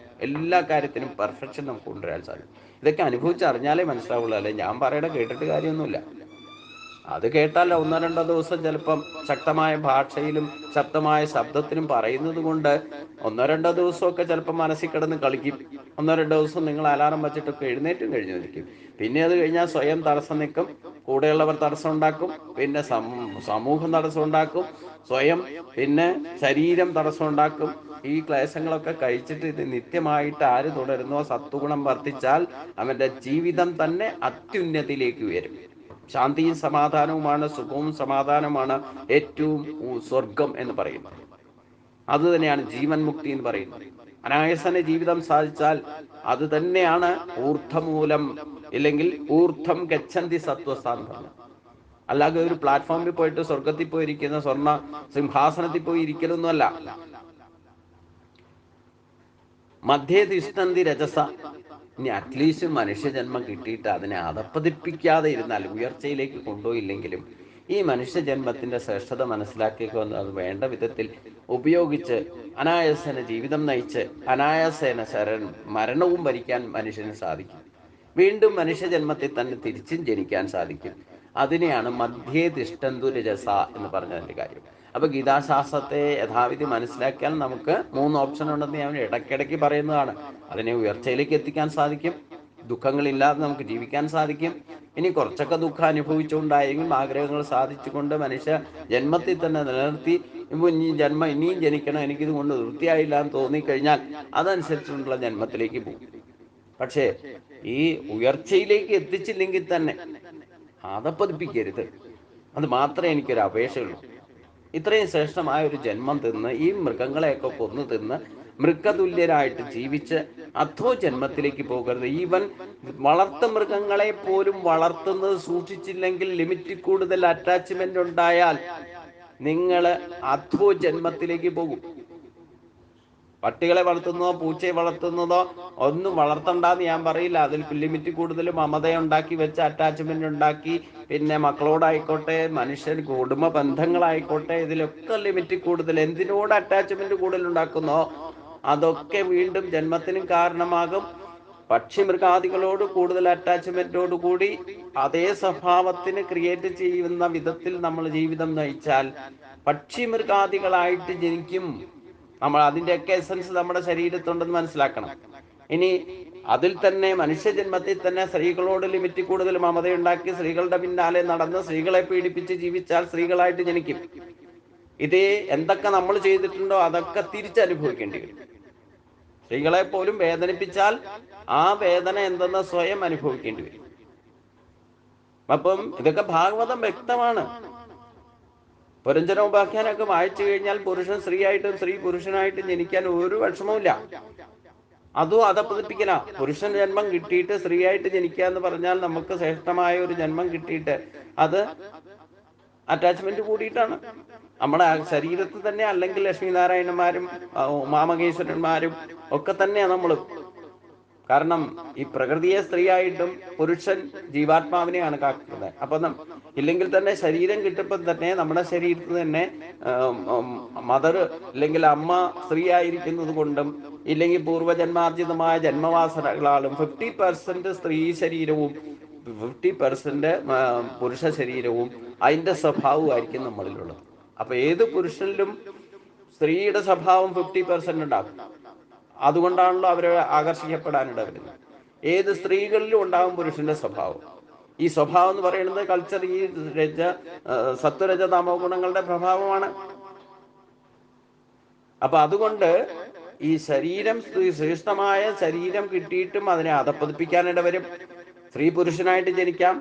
എല്ലാ കാര്യത്തിനും പെർഫെക്ഷൻ നമുക്ക് കൊണ്ടുവരാൻ സാധിക്കും. ഇതൊക്കെ അനുഭവിച്ചറിഞ്ഞാലേ മനസ്സിലാവുള്ളൂ. അല്ലെ ഞാൻ പറയണ കേട്ടിട്ട് കാര്യമൊന്നുമില്ല. അത് കേട്ടാൽ 1-2 ദിവസം ചിലപ്പം ശക്തമായ ഭാഷയിലും ശക്തമായ ശബ്ദത്തിലും പറയുന്നത് കൊണ്ട് 1-2 ദിവസമൊക്കെ ചിലപ്പോൾ മനസ്സിൽ കിടന്ന് കളിക്കും. 1-2 ദിവസം നിങ്ങൾ അലാറം വെച്ചിട്ടൊക്കെ എഴുന്നേറ്റും കഴിഞ്ഞിരിക്കും. പിന്നെ അത് കഴിഞ്ഞാൽ സ്വയം തടസ്സം നിൽക്കും, കൂടെയുള്ളവർ തടസ്സം ഉണ്ടാക്കും, പിന്നെ സമൂഹം തടസ്സം ഉണ്ടാക്കും, സ്വയം പിന്നെ ശരീരം തടസ്സം ഉണ്ടാക്കും. ഈ ക്ലേശങ്ങളൊക്കെ കഴിച്ചിട്ട് ഇത് നിത്യമായിട്ട് ആര് തുടരുന്നോ സത്വഗുണം വർദ്ധിച്ചാൽ അവന്റെ ജീവിതം തന്നെ അത്യുന്നതിയിലേക്ക് ഉയരും. ശാന്തിയും സമാധാനവുമാണ്, സുഖവും സമാധാനവുമാണ് ഏറ്റവും സ്വർഗം എന്ന് പറയുന്നത്. അത് തന്നെയാണ് ജീവൻ മുക്തി എന്ന് പറയുന്നത്. അനായാസന ജീവിതം സാധിച്ചാൽ അത് തന്നെയാണ് ഊർധമൂലം, ഇല്ലെങ്കിൽ ഊർധം ഗച്ഛന്തി സത്വസ്ഥാനം പറഞ്ഞത്. അല്ലാതെ ഒരു പ്ലാറ്റ്ഫോമിൽ പോയിട്ട് സ്വർഗത്തിൽ പോയിരിക്കുന്ന സ്വർണ്ണ സിംഹാസനത്തിൽ പോയി ഇരിക്കലൊന്നുമല്ല. മധ്യേ തിഷ്ഠന്തി രജസ. ഇനി അറ്റ്ലീസ്റ്റ് മനുഷ്യജന്മം കിട്ടിയിട്ട് അതിനെ അധപ്പതിപ്പിക്കാതെ ഇരുന്നാൽ, ഉയർച്ചയിലേക്ക് കൊണ്ടുപോയില്ലെങ്കിലും ഈ മനുഷ്യജന്മത്തിന്റെ ശ്രേഷ്ഠത മനസ്സിലാക്കിക്കൊണ്ട് അത് വേണ്ട വിധത്തിൽ ഉപയോഗിച്ച് അനായാസേന ജീവിതം നയിച്ച് അനായാസേന മരണവും ഭരിക്കാൻ മനുഷ്യന് സാധിക്കും. വീണ്ടും മനുഷ്യജന്മത്തിൽ തന്നെ തിരിച്ചും ജനിക്കാൻ സാധിക്കും. അതിനെയാണ് മധ്യേ തിഷ്ഠന്തു രജസ എന്ന് പറഞ്ഞതിൻ്റെ കാര്യം. അപ്പൊ ഗീതാശാസ്ത്രത്തെ യഥാവിധി മനസ്സിലാക്കിയാൽ നമുക്ക് 3 ഓപ്ഷൻ ഉണ്ടെന്ന് ഞാൻ ഇടയ്ക്കിടയ്ക്ക് പറയുന്നതാണ്. അതിനെ ഉയർച്ചയിലേക്ക് എത്തിക്കാൻ സാധിക്കും, ദുഃഖങ്ങളില്ലാതെ നമുക്ക് ജീവിക്കാൻ സാധിക്കും. ഇനി കുറച്ചൊക്കെ ദുഃഖം അനുഭവിച്ചുകൊണ്ടായെങ്കിലും ആഗ്രഹങ്ങൾ സാധിച്ചുകൊണ്ട് മനുഷ്യ ജന്മത്തിൽ തന്നെ നിലനിർത്തി ഇനിയും ജനിക്കണം, എനിക്കിത് കൊണ്ട് വൃത്തിയായില്ല എന്ന് തോന്നിക്കഴിഞ്ഞാൽ അതനുസരിച്ചുള്ള ജന്മത്തിലേക്ക് പോകും. പക്ഷേ ഈ ഉയർച്ചയിലേക്ക് എത്തിച്ചില്ലെങ്കിൽ തന്നെ അതപ്പതിപ്പിക്കരുത്. അത് മാത്രമേ എനിക്കൊരു അപേക്ഷയുള്ളൂ. ഇത്രയും ശ്രേഷ്ഠമായ ഒരു ജന്മം തിന്ന് ഈ മൃഗങ്ങളെയൊക്കെ കൊന്നു തിന്ന് മൃഗതുല്യരായിട്ട് ജീവിച്ച് അധോ ജന്മത്തിലേക്ക് പോകരുത്. ഈവൻ വളർത്തു മൃഗങ്ങളെ പോലും വളർത്തുന്നത് സൂക്ഷിച്ചില്ലെങ്കിൽ, ലിമിറ്റിൽ കൂടുതൽ അറ്റാച്ച്മെന്റ് ഉണ്ടായാൽ നിങ്ങൾ അധോ ജന്മത്തിലേക്ക് പോകും. പട്ടികളെ വളർത്തുന്നതോ പൂച്ചയെ വളർത്തുന്നതോ ഒന്നും വളർത്തണ്ടെന്ന് ഞാൻ പറയില്ല. അതിൽ ലിമിറ്റ് കൂടുതൽ മമതയുണ്ടാക്കി വെച്ച് അറ്റാച്ച്മെന്റ് ഉണ്ടാക്കി, പിന്നെ മക്കളോടായിക്കോട്ടെ മനുഷ്യൻ കുടുംബ ബന്ധങ്ങളായിക്കോട്ടെ, ഇതിലൊക്കെ ലിമിറ്റ് കൂടുതൽ എന്തിനോട് അറ്റാച്ച്മെന്റ് കൂടുതൽ ഉണ്ടാക്കുന്നോ അതൊക്കെ വീണ്ടും ജന്മത്തിനും കാരണമാകും. പക്ഷി മൃഗാദികളോട് കൂടുതൽ അറ്റാച്ച്മെന്റോട് കൂടി അതേ സ്വഭാവത്തിന് ക്രിയേറ്റ് ചെയ്യുന്ന വിധത്തിൽ നമ്മൾ ജീവിതം നയിച്ചാൽ പക്ഷി മൃഗാദികളായിട്ട് ജനിക്കും. നമ്മൾ അതിൻ്റെയൊക്കെ എസൻസ് നമ്മുടെ ശരീരത്തുണ്ടെന്ന് മനസ്സിലാക്കണം. ഇനി അതിൽ തന്നെ മനുഷ്യജന്മത്തിൽ തന്നെ സ്ത്രീകളോട് ലിമിറ്റ് കൂടുതൽ മമതയുണ്ടാക്കി സ്ത്രീകളുടെ പിന്നാലെ നടന്ന് സ്ത്രീകളെ പീഡിപ്പിച്ച് ജീവിച്ചാൽ സ്ത്രീകളായിട്ട് ജനിക്കും. ഇതേ എന്തൊക്കെ നമ്മൾ ചെയ്തിട്ടുണ്ടോ അതൊക്കെ തിരിച്ചനുഭവിക്കേണ്ടി വരും. സ്ത്രീകളെ പോലും വേദനിപ്പിച്ചാൽ ആ വേദന എന്തെന്ന് സ്വയം അനുഭവിക്കേണ്ടി വരും. അപ്പം ഇതൊക്കെ ഭാഗവതം വ്യക്തമാണ്. പുരഞ്ജനോപാഖ്യാനൊക്കെ വായിച്ചു കഴിഞ്ഞാൽ പുരുഷൻ സ്ത്രീയായിട്ടും സ്ത്രീ പുരുഷനായിട്ടും ജനിക്കാൻ ഒരു വിഷമവുമില്ല. അതും അതപ്പതിപ്പിക്കല. പുരുഷൻ ജന്മം കിട്ടിയിട്ട് സ്ത്രീയായിട്ട് ജനിക്കുക എന്ന് പറഞ്ഞാൽ നമുക്ക് ശ്രേഷ്ഠമായ ഒരു ജന്മം കിട്ടിയിട്ട് അത് അറ്റാച്ച്മെന്റ് കൂടിയിട്ടാണ്. നമ്മുടെ ശരീരത്തിൽ തന്നെ അല്ലെങ്കിൽ ലക്ഷ്മിനാരായണന്മാരും ഉമാമഹേശ്വരന്മാരും ഒക്കെ തന്നെയാണ് നമ്മൾ. കാരണം ഈ പ്രകൃതിയെ സ്ത്രീയായിട്ടും പുരുഷൻ ജീവാത്മാവിനെയാണ് കാക്കുന്നത്. അപ്പൊ ഇല്ലെങ്കിൽ തന്നെ ശരീരം കിട്ടുമ്പോൾ തന്നെ നമ്മുടെ ശരീരത്തിൽ തന്നെ മദർ അല്ലെങ്കിൽ അമ്മ സ്ത്രീ ആയിരിക്കുന്നത് കൊണ്ടും ഇല്ലെങ്കിൽ പൂർവ്വജന്മാർജിതമായ ജന്മവാസനകളാലും 50% സ്ത്രീ ശരീരവും 50% പുരുഷ ശരീരവും അതിന്റെ സ്വഭാവമായിരിക്കും നമ്മളിലുള്ളത്. അപ്പൊ ഏത് പുരുഷനിലും സ്ത്രീയുടെ സ്വഭാവം 50% ഉണ്ടാകും. അതുകൊണ്ടാണല്ലോ അവരെ ആകർഷിക്കപ്പെടാനിട വരുന്നത്. ഏത് സ്ത്രീകളിലും ഉണ്ടാകും പുരുഷന്റെ സ്വഭാവം. ഈ സ്വഭാവം എന്ന് പറയുന്നത് കൾച്ചർ ഈ സത്വരജ തമോ ഗുണങ്ങളുടെ പ്രഭാവമാണ്. അപ്പൊ അതുകൊണ്ട് ഈ ശരീരം ശ്രേഷ്ഠമായ ശരീരം കിട്ടിയിട്ടും അതിനെ അധപ്പതിപ്പിക്കാനിട വരും. സ്ത്രീ പുരുഷനായിട്ട് ജനിക്കാം,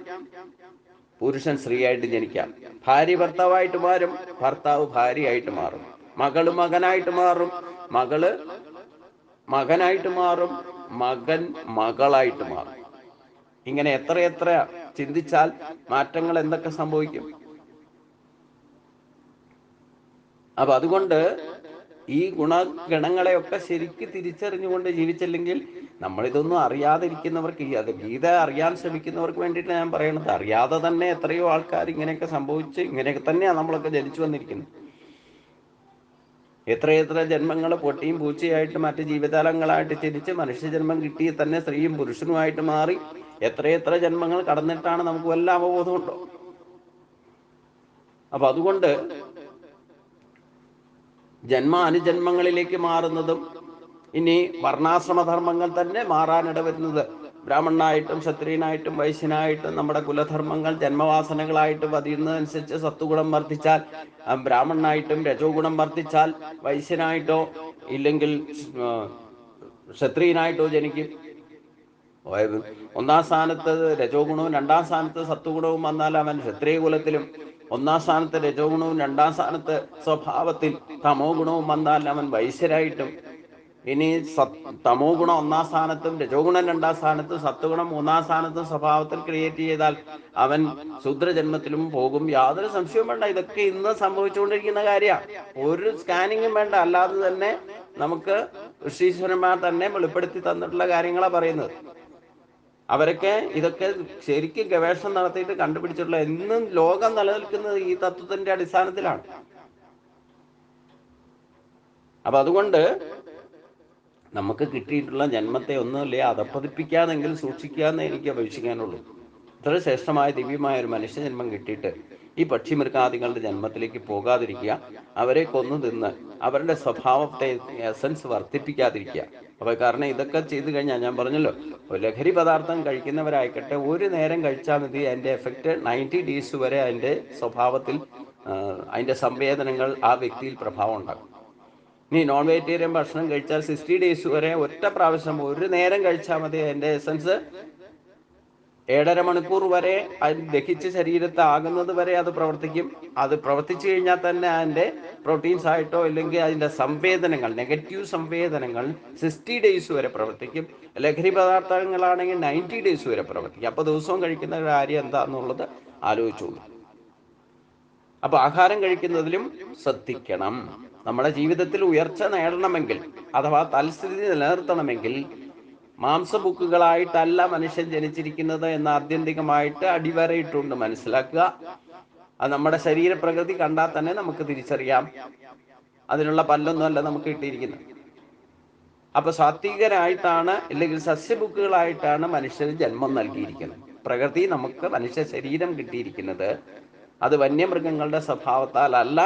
പുരുഷൻ സ്ത്രീയായിട്ട് ജനിക്കാം. ഭാര്യ ഭർത്താവായിട്ട് മാറും, ഭർത്താവ് ഭാര്യയായിട്ട് മാറും, മകള് മകനായിട്ട് മാറും, മകള് മകനായിട്ട് മാറും, മകൻ മകളായിട്ട് മാറും. ഇങ്ങനെ എത്ര ചിന്തിച്ചാൽ മാറ്റങ്ങൾ എന്തൊക്കെ സംഭവിക്കും. അപ്പൊ അതുകൊണ്ട് ഈ ഗുണങ്ങളെയൊക്കെ ശരിക്ക് തിരിച്ചറിഞ്ഞുകൊണ്ട് ജീവിച്ചില്ലെങ്കിൽ നമ്മളിതൊന്നും അറിയാതിരിക്കുന്നവർക്ക്, അത് ഗീത അറിയാൻ ശ്രമിക്കുന്നവർക്ക് വേണ്ടിയിട്ട് ഞാൻ പറയണത്. അറിയാതെ തന്നെ എത്രയോ ആൾക്കാർ ഇങ്ങനെയൊക്കെ സംഭവിച്ച് ഇങ്ങനെയൊക്കെ തന്നെയാണ് നമ്മളൊക്കെ ജനിച്ചു വന്നിരിക്കുന്നത്. എത്രയെത്ര ജന്മങ്ങൾ പൊട്ടിയും പൂച്ചയായിട്ട് മറ്റ് ജീവജാലങ്ങളായിട്ട് തിരിച്ച് മനുഷ്യജന്മം കിട്ടി തന്നെ സ്ത്രീയും പുരുഷനുമായിട്ട് മാറി എത്രയെത്ര ജന്മങ്ങൾ കടന്നിട്ടാണ് നമുക്ക് വല്ല അവബോധമുണ്ടോ? അപ്പൊ അതുകൊണ്ട് ജന്മാനുജന്മങ്ങളിലേക്ക് മാറുന്നതും ഇനി വർണ്ണാശ്രമധർമ്മങ്ങൾ തന്നെ മാറാനിട വരുന്നത്, ബ്രാഹ്മണനായിട്ടും ക്ഷത്രിയനായിട്ടും വൈശ്യനായിട്ടും നമ്മുടെ കുലധർമ്മങ്ങൾ ജന്മവാസനകളായിട്ട് പതിയുന്നതനുസരിച്ച് സത്വഗുണം വർദ്ധിച്ചാൽ ബ്രാഹ്മണനായിട്ടും രജോ ഗുണം വർദ്ധിച്ചാൽ വൈശ്യനായിട്ടോ ഇല്ലെങ്കിൽ ക്ഷത്രിയനായിട്ടോ ജനിക്കും. ഒന്നാം സ്ഥാനത്ത് രജോ ഗുണവും 2ാം സ്ഥാനത്ത് സത്വഗുണവും വന്നാൽ അവൻ ക്ഷത്രിയ കുലത്തിലും, 1ാം സ്ഥാനത്ത് രജോ ഗുണവും 2ാം സ്ഥാനത്ത് സ്വഭാവത്തിൽ തമോ ഗുണവും വന്നാൽ അവൻ വൈശ്യരായിട്ടും, ഇനി തമോ ഗുണം 1-ാം സ്ഥാനത്തും രജോ ഗുണം 2-ാം സ്ഥാനത്തും സത്വഗുണം 3-ാം സ്ഥാനത്തും സ്വഭാവത്തിൽ ക്രിയേറ്റ് ചെയ്താൽ അവൻ ശൂദ്രജന്മത്തിലും പോകും. യാതൊരു സംശയവും വേണ്ട. ഇതൊക്കെ ഇന്ന് സംഭവിച്ചുകൊണ്ടിരിക്കുന്ന കാര്യമാണ്. ഒരു സ്കാനിങ്ങും വേണ്ട. അല്ലാതെ തന്നെ നമുക്ക് ഋഷീശ്വരന്മാർ തന്നെ വെളിപ്പെടുത്തി തന്നിട്ടുള്ള കാര്യങ്ങളാണ് പറയുന്നത്. അവരൊക്കെ ഇതൊക്കെ ശരിക്കും ഗവേഷണം നടത്തിയിട്ട് കണ്ടുപിടിച്ചിട്ടുള്ള, എന്നും ലോകം നിലനിൽക്കുന്നത് ഈ തത്വത്തിന്റെ അടിസ്ഥാനത്തിലാണ്. അപ്പൊ അതുകൊണ്ട് നമുക്ക് കിട്ടിയിട്ടുള്ള ജന്മത്തെ ഒന്നുമില്ലേ അധപ്പതിപ്പിക്കാതെങ്കിലും സൂക്ഷിക്കാന്നേ എനിക്ക് അപേക്ഷിക്കാനുള്ളൂ. ഇത്ര ശ്രേഷ്ഠമായ ദിവ്യമായ ഒരു മനുഷ്യജന്മം കിട്ടിയിട്ട് ഈ പക്ഷിമൃഗാദികളുടെ ജന്മത്തിലേക്ക് പോകാതിരിക്കുക, അവരെ കൊന്നു തിന്ന് അവരുടെ സ്വഭാവത്തെ എസൻസ് വർദ്ധിപ്പിക്കാതിരിക്കുക. അപ്പൊ കാരണം ഇതൊക്കെ ചെയ്തു കഴിഞ്ഞാൽ, ഞാൻ പറഞ്ഞല്ലോ, ലഹരി പദാർത്ഥം കഴിക്കുന്നവരായിക്കട്ടെ, ഒരു നേരം കഴിച്ചാൽ മതി, അതിന്റെ എഫക്റ്റ് 90 days വരെ അതിന്റെ സ്വഭാവത്തിൽ, അതിന്റെ സംവേദനങ്ങൾ ആ വ്യക്തിയിൽ പ്രഭാവം ഉണ്ടാകും. ഇനി നോൺ വെജിറ്റേറിയൻ ഭക്ഷണം കഴിച്ചാൽ 60 days വരെ ഒറ്റ പ്രാവശ്യം ഒരു നേരം കഴിച്ചാൽ മതി, അതിന്റെ എസൻസ് 7.5 മണിക്കൂർ വരെ അത് ദഹിച്ച് ശരീരത്തെ ആകുന്നത് വരെ അത് പ്രവർത്തിക്കും. അത് പ്രവർത്തിച്ചു കഴിഞ്ഞാൽ തന്നെ അതിന്റെ പ്രോട്ടീൻസ് ആയിട്ടോ ഇല്ലെങ്കിൽ അതിന്റെ സംവേദനങ്ങൾ, നെഗറ്റീവ് സംവേദനങ്ങൾ 60 days വരെ പ്രവർത്തിക്കും. ലഹരി പദാർത്ഥങ്ങളാണെങ്കിൽ 90 days വരെ പ്രവർത്തിക്കും. അപ്പൊ ദിവസവും കഴിക്കുന്ന കാര്യം എന്താന്നുള്ളത് ആലോചിച്ചോളൂ. അപ്പൊ ആഹാരം കഴിക്കുന്നതിലും ശ്രദ്ധിക്കണം. നമ്മുടെ ജീവിതത്തിൽ ഉയർച്ച നേടണമെങ്കിൽ, അഥവാ തൽസ്ഥിതി നിലനിർത്തണമെങ്കിൽ, മാംസബുക്കുകളായിട്ടല്ല മനുഷ്യൻ ജനിച്ചിരിക്കുന്നത് എന്ന് ആത്യന്തികമായിട്ട് അടിവരയിട്ടുണ്ട് മനസ്സിലാക്കുക. അത് നമ്മുടെ ശരീരപ്രകൃതി കണ്ടാൽ തന്നെ നമുക്ക് തിരിച്ചറിയാം. അതിനുള്ള പല്ലൊന്നുമല്ല നമുക്ക് കിട്ടിയിരിക്കുന്നത്. അപ്പൊ സാത്വികരായിട്ടാണ്, അല്ലെങ്കിൽ സസ്യബുക്കുകളായിട്ടാണ് മനുഷ്യന് ജന്മം നൽകിയിരിക്കുന്നത്. പ്രകൃതി നമുക്ക് മനുഷ്യ ശരീരം കിട്ടിയിരിക്കുന്നത് അത് വന്യമൃഗങ്ങളുടെ സ്വഭാവത്താൽ അല്ല,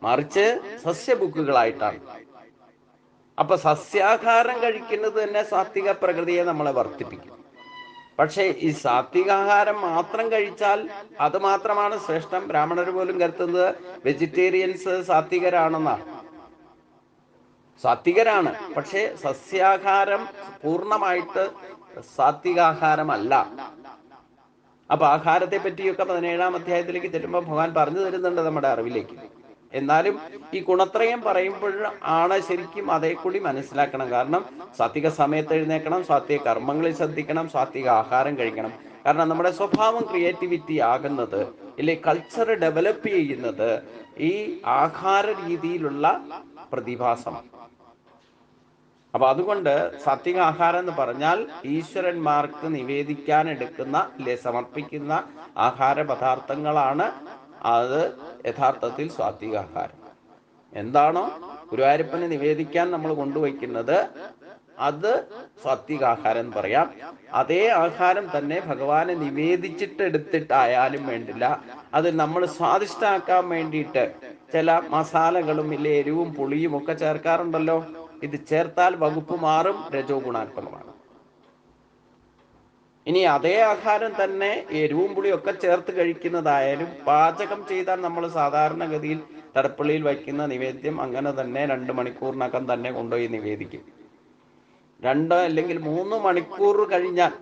മറിച്ച് സസ്യബുക്കുകളായിട്ടാണ്. അപ്പൊ സസ്യാഹാരം കഴിക്കുന്നത് തന്നെ സാത്വിക പ്രകൃതിയെ നമ്മളെ വർദ്ധിപ്പിക്കും. പക്ഷേ ഈ സാത്വികാഹാരം മാത്രം കഴിച്ചാൽ അത് മാത്രമാണ് ശ്രേഷ്ഠം. ബ്രാഹ്മണർ പോലും കരുതുന്നത് വെജിറ്റേറിയൻസ് സാത്വികരാണെന്നാണ്. സാത്വികരാണ്, പക്ഷേ സസ്യാഹാരം പൂർണ്ണമായിട്ട് സാത്വികാഹാരമല്ല. അപ്പൊ ആഹാരത്തെ പറ്റിയൊക്കെ 17-ാം അധ്യായത്തിലേക്ക് ചെല്ലുമ്പോൾ ഭഗവാൻ പറഞ്ഞു തരുന്നുണ്ട് നമ്മുടെ അറിവിലേക്ക്. എന്നാലും ഈ ഗുണത്രയം പറയുമ്പോൾ ആണ് ശരിക്കും അതേ കൂടി മനസ്സിലാക്കണം. കാരണം സാത്വിക സമയത്ത് എഴുന്നേക്കണം, സാത്വിക കർമ്മങ്ങളിൽ ശ്രദ്ധിക്കണം, സാത്വിക ആഹാരം കഴിക്കണം. കാരണം നമ്മുടെ സ്വഭാവം ക്രിയേറ്റിവിറ്റി ആകുന്നത്, ഇല്ലെ കൾച്ചർ ഡെവലപ്പ് ചെയ്യുന്നത് ഈ ആഹാര രീതിയിലുള്ള പ്രതിഭാസമാണ്. അപ്പൊ അതുകൊണ്ട് സാത്വിക ആഹാരം എന്ന് പറഞ്ഞാൽ ഈശ്വരന്മാർക്ക് നിവേദിക്കാൻ എടുക്കുന്ന, അല്ലെ സമർപ്പിക്കുന്ന ആഹാര പദാർത്ഥങ്ങളാണ് അത് യഥാർത്ഥത്തിൽ സാത്വിക ആഹാരം. എന്താണോ ഗുരുവായൂരപ്പന് നിവേദിക്കാൻ നമ്മൾ കൊണ്ടുവയ്ക്കുന്നത് അത് സാത്വിക ആഹാരം എന്ന് പറയാം. അതേ ആഹാരം തന്നെ ഭഗവാനെ നിവേദിച്ചിട്ട് എടുത്തിട്ടായാലും വേണ്ടില്ല, അത് നമ്മൾ സ്വാദിഷ്ടാക്കാൻ വേണ്ടിയിട്ട് ചില മസാലകളും ഇല്ലേ എരിവും പുളിയും ഒക്കെ ചേർക്കാറുണ്ടല്ലോ. ഇത് ചേർത്താൽ വകുപ്പ് മാറും, രജോ ഗുണാത്മകമാണ്. ഇനി അതേ ആഹാരം തന്നെ എരിവും പുളിയും ഒക്കെ ചേർത്ത് കഴിക്കുന്നതായാലും പാചകം ചെയ്താൽ നമ്മൾ സാധാരണഗതിയിൽ തടപ്പള്ളിയിൽ വയ്ക്കുന്ന നിവേദ്യം അങ്ങനെ തന്നെ 2 മണിക്കൂറിനകം തന്നെ കൊണ്ടുപോയി നിവേദിക്കും. 2 അല്ലെങ്കിൽ 3 മണിക്കൂർ കഴിഞ്ഞാൽ,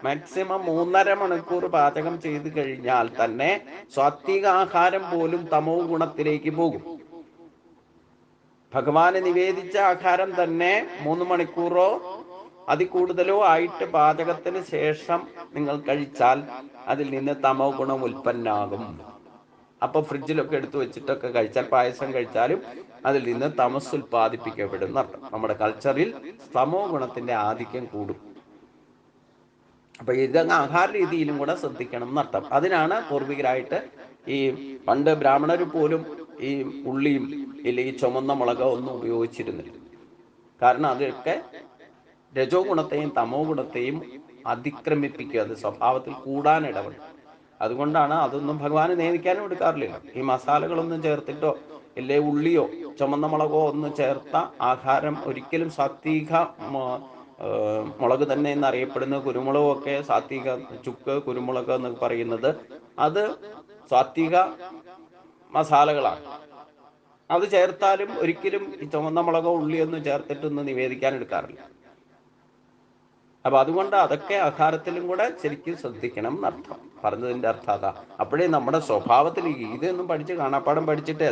മാക്സിമം 3.5 മണിക്കൂർ പാചകം ചെയ്ത് കഴിഞ്ഞാൽ തന്നെ സാത്വിക ആഹാരം പോലും തമോ ഗുണത്തിലേക്ക് പോകും. ഭഗവാന് നിവേദിച്ച ആഹാരം തന്നെ 3 മണിക്കൂറോ അതിൽ കൂടുതലോ ആയിട്ട് പാചകത്തിന് ശേഷം നിങ്ങൾ കഴിച്ചാൽ അതിൽ നിന്ന് തമോ ഗുണം ഉൽപ്പന്നാകും. അപ്പൊ ഫ്രിഡ്ജിലൊക്കെ എടുത്തു വെച്ചിട്ടൊക്കെ കഴിച്ചാൽ, പായസം കഴിച്ചാലും അതിൽ നിന്ന് തമസ് ഉൽപ്പാദിപ്പിക്കപ്പെടുന്ന അർത്ഥം. നമ്മുടെ കൾച്ചറിൽ തമോ ഗുണത്തിന്റെ ആധിക്യം കൂടും. അപ്പൊ ഇതങ്ങ് ആഹാര രീതിയിലും കൂടെ ശ്രദ്ധിക്കണം എന്നർത്ഥം. അതിനാണ് പൂർവികരായിട്ട് ഈ പണ്ട് ബ്രാഹ്മണർ പോലും ഈ ഉള്ളിയും ഇല്ലെങ്കിൽ ചുമന്ന മുളകോ ഒന്നും ഉപയോഗിച്ചിരുന്നില്ല. കാരണം അതൊക്കെ രജോ ഗുണത്തെയും തമോ ഗുണത്തെയും അതിക്രമിപ്പിക്കുക, അത് സ്വഭാവത്തിൽ കൂടാൻ ഇടപെടും. അതുകൊണ്ടാണ് അതൊന്നും ഭഗവാന് നേദിക്കാനും എടുക്കാറില്ല. ഈ മസാലകളൊന്നും ചേർത്തിട്ടോ ഇല്ലേ ഉള്ളിയോ ചുമന്ന മുളകോ ഒന്നും ചേർത്ത ആഹാരം ഒരിക്കലും സാത്വിക മുളക് തന്നെ എന്നറിയപ്പെടുന്ന കുരുമുളകൊക്കെ സാത്വിക, ചുക്ക് കുരുമുളക് എന്ന് പറയുന്നത് അത് സാത്വിക മസാലകളാണ്. അത് ചേർത്താലും ഒരിക്കലും ഈ ചുവന്ന മുളകോ ഉള്ളിയൊന്നും ചേർത്തിട്ടൊന്നും നിവേദിക്കാൻ എടുക്കാറില്ല. അപ്പൊ അതുകൊണ്ട് അതൊക്കെ ആഹാരത്തിലും കൂടെ ശരിക്കും ശ്രദ്ധിക്കണം എന്നർത്ഥം. പറഞ്ഞതിന്റെ അർത്ഥം അതാ. അപ്പോഴേ നമ്മുടെ സ്വഭാവത്തിൽ ഇതൊന്നും പഠിച്ച് കാണാപ്പാടം പഠിച്ചിട്ട്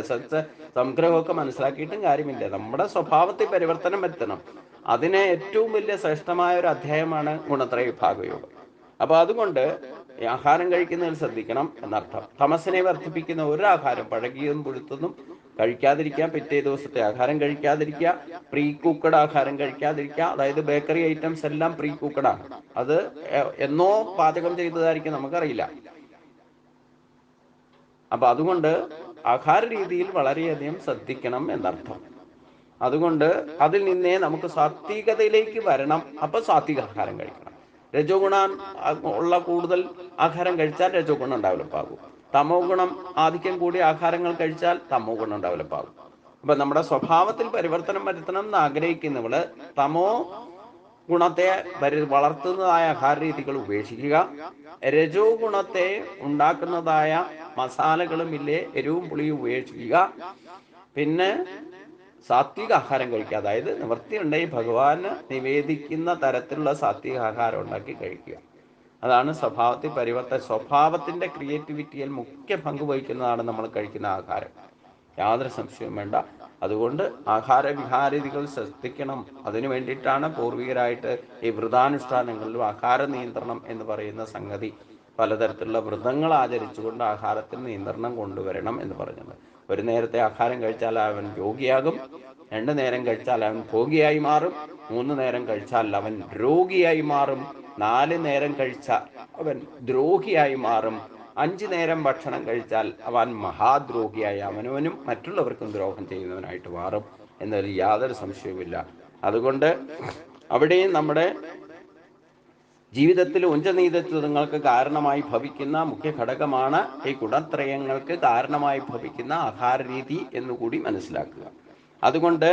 സംഗ്രഹമൊക്കെ മനസ്സിലാക്കിയിട്ടും കാര്യമില്ല. നമ്മുടെ സ്വഭാവത്തിൽ പരിവർത്തനം വരുത്തണം. അതിന് ഏറ്റവും വലിയ ശ്രേഷ്ഠമായ ഒരു അധ്യായമാണ് ഗുണത്രയ വിഭാഗ യോഗം. അപ്പൊ അതുകൊണ്ട് ആഹാരം കഴിക്കുന്നതിൽ ശ്രദ്ധിക്കണം എന്നർത്ഥം. തമസിനെ വർദ്ധിപ്പിക്കുന്ന ഒരു ആഹാരം, പഴകിയതും പുഴുത്തതും കഴിക്കാതിരിക്കുക. പിറ്റേ ദിവസത്തെ ആഹാരം കഴിക്കാതിരിക്കുക. പ്രീ കുക്കഡ് ആഹാരം കഴിക്കാതിരിക്കുക. അതായത് ബേക്കറി ഐറ്റംസ് എല്ലാം പ്രീ കുക്കഡാണ്. അത് എന്നോ പാചകം ചെയ്തതായിരിക്കും, നമുക്കറിയില്ല. അപ്പൊ അതുകൊണ്ട് ആഹാര രീതിയിൽ വളരെയധികം ശ്രദ്ധിക്കണം എന്നർത്ഥം. അതുകൊണ്ട് അതിൽ നിന്നേ നമുക്ക് സാത്വികതയിലേക്ക് വരണം. അപ്പൊ സാത്വിക ആഹാരം കഴിക്കണം. രജോ ഗുണം ഉള്ള കൂടുതൽ ആഹാരം കഴിച്ചാൽ രജോ ഗുണം ഡെവലപ്പ് ആകും. തമോ ഗുണം ആധിക്യം കൂടിയ ആഹാരങ്ങൾ കഴിച്ചാൽ തമോ ഗുണം ഡെവലപ്പ് ആകും. അപ്പൊ നമ്മുടെ സ്വഭാവത്തിൽ പരിവർത്തനം വരുത്തണം എന്ന് ആഗ്രഹിക്കുന്നവള് തമോ ഗുണത്തെ വളർത്തുന്നതായ ആഹാര രീതികൾ ഉപേക്ഷിക്കുക. രജോ ഗുണത്തെ ഉണ്ടാക്കുന്നതായ മസാലകളും ഇല്ലേ, എരിവും പുളിയും ഉപേക്ഷിക്കുക. പിന്നെ സാത്വിക ആഹാരം കഴിക്കുക. അതായത് നിവൃത്തിയുണ്ടെങ്കിൽ ഭഗവാന് നിവേദിക്കുന്ന തരത്തിലുള്ള സാത്വിക ആഹാരം ഉണ്ടാക്കി കഴിക്കുക. അതാണ് സ്വഭാവത്തിൽ പരിവർത്തനം. സ്വഭാവത്തിന്റെ ക്രിയേറ്റിവിറ്റിയിൽ മുഖ്യ പങ്ക് വഹിക്കുന്നതാണ് നമ്മൾ കഴിക്കുന്ന ആഹാരം, യാതൊരു സംശയവും വേണ്ട. അതുകൊണ്ട് ആഹാര വിഹാരീതികൾ ശ്രദ്ധിക്കണം. അതിനു വേണ്ടിയിട്ടാണ് പൂർവികരായിട്ട് ഈ വ്രതാനുഷ്ഠാനങ്ങളിലും ആഹാര നിയന്ത്രണം എന്ന് പറയുന്ന സംഗതി, പലതരത്തിലുള്ള വ്രതങ്ങൾ ആചരിച്ചുകൊണ്ട് ആഹാരത്തിൽ നിയന്ത്രണം കൊണ്ടുവരണം എന്ന് പറഞ്ഞത്. ഒരു നേരത്തെ ആഹാരം കഴിച്ചാൽ അവൻ യോഗിയാകും, 2 നേരം കഴിച്ചാൽ അവൻ ഭോഗിയായി മാറും, 3 നേരം കഴിച്ചാൽ അവൻ രോഗിയായി മാറും, 4 നേരം കഴിച്ചാൽ അവൻ ദ്രോഹിയായി മാറും, 5 നേരം ഭക്ഷണം കഴിച്ചാൽ അവൻ മഹാദ്രോഹിയായി അവനവനും മറ്റുള്ളവർക്കും ദ്രോഹം ചെയ്യുന്നവനായിട്ട് മാറും എന്നതിൽ യാതൊരു സംശയവുമില്ല. അതുകൊണ്ട് അവിടെയും നമ്മുടെ ജീവിതത്തിൽ ഉഞ്ചനീതത്വങ്ങൾക്ക് കാരണമായി ഭവിക്കുന്ന മുഖ്യ ഘടകമാണ് ഈ ഗുണത്രയങ്ങൾക്ക് കാരണമായി ഭവിക്കുന്ന ആഹാര രീതി എന്നുകൂടി മനസ്സിലാക്കുക. അതുകൊണ്ട്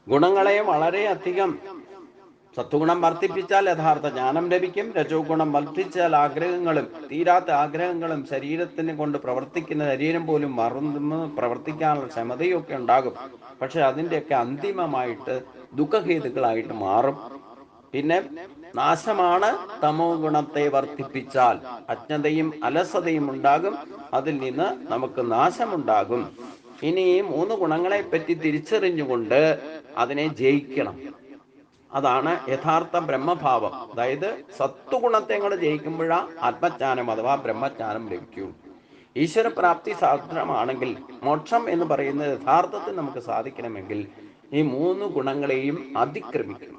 ഗുണങ്ങളെ വളരെയധികം, സത്വഗുണം വർദ്ധിപ്പിച്ചാൽ യഥാർത്ഥ ജ്ഞാനം ലഭിക്കും. രജോ ഗുണം വർദ്ധിച്ചാൽ ആഗ്രഹങ്ങളും തീരാത്ത ആഗ്രഹങ്ങളും ശരീരത്തിനെ കൊണ്ട് പ്രവർത്തിക്കുന്ന ശരീരം പോലും മറന്ന് പ്രവർത്തിക്കാനുള്ള ക്ഷമതയൊക്കെ ഉണ്ടാകും. പക്ഷെ അതിൻ്റെയൊക്കെ അന്തിമമായിട്ട് ദുഃഖഹേതുക്കളായിട്ട് മാറും. പിന്നെ നാശമാണ് തമോ ഗുണത്തെ വർദ്ധിപ്പിച്ചാൽ. അജ്ഞതയും അലസതയും ഉണ്ടാകും, അതിൽ നിന്ന് നമുക്ക് നാശമുണ്ടാകും. ഇനി 3 ഗുണങ്ങളെ പറ്റി തിരിച്ചറിഞ്ഞുകൊണ്ട് അതിനെ ജയിക്കണം. അതാണ് യഥാർത്ഥ ബ്രഹ്മഭാവം. അതായത് സത്വഗുണത്തെ കൂടെ ജയിക്കുമ്പോഴാണ് ആത്മജ്ഞാനം അഥവാ ബ്രഹ്മജ്ഞാനം ലഭിക്കുകയുള്ളൂ. ഈശ്വരപ്രാപ്തി സാധ്യമാണെങ്കിൽ, മോക്ഷം എന്ന് പറയുന്നത് യഥാർത്ഥത്തിൽ നമുക്ക് സാധിക്കണമെങ്കിൽ ഈ 3 ഗുണങ്ങളെയും അതിക്രമിക്കണം.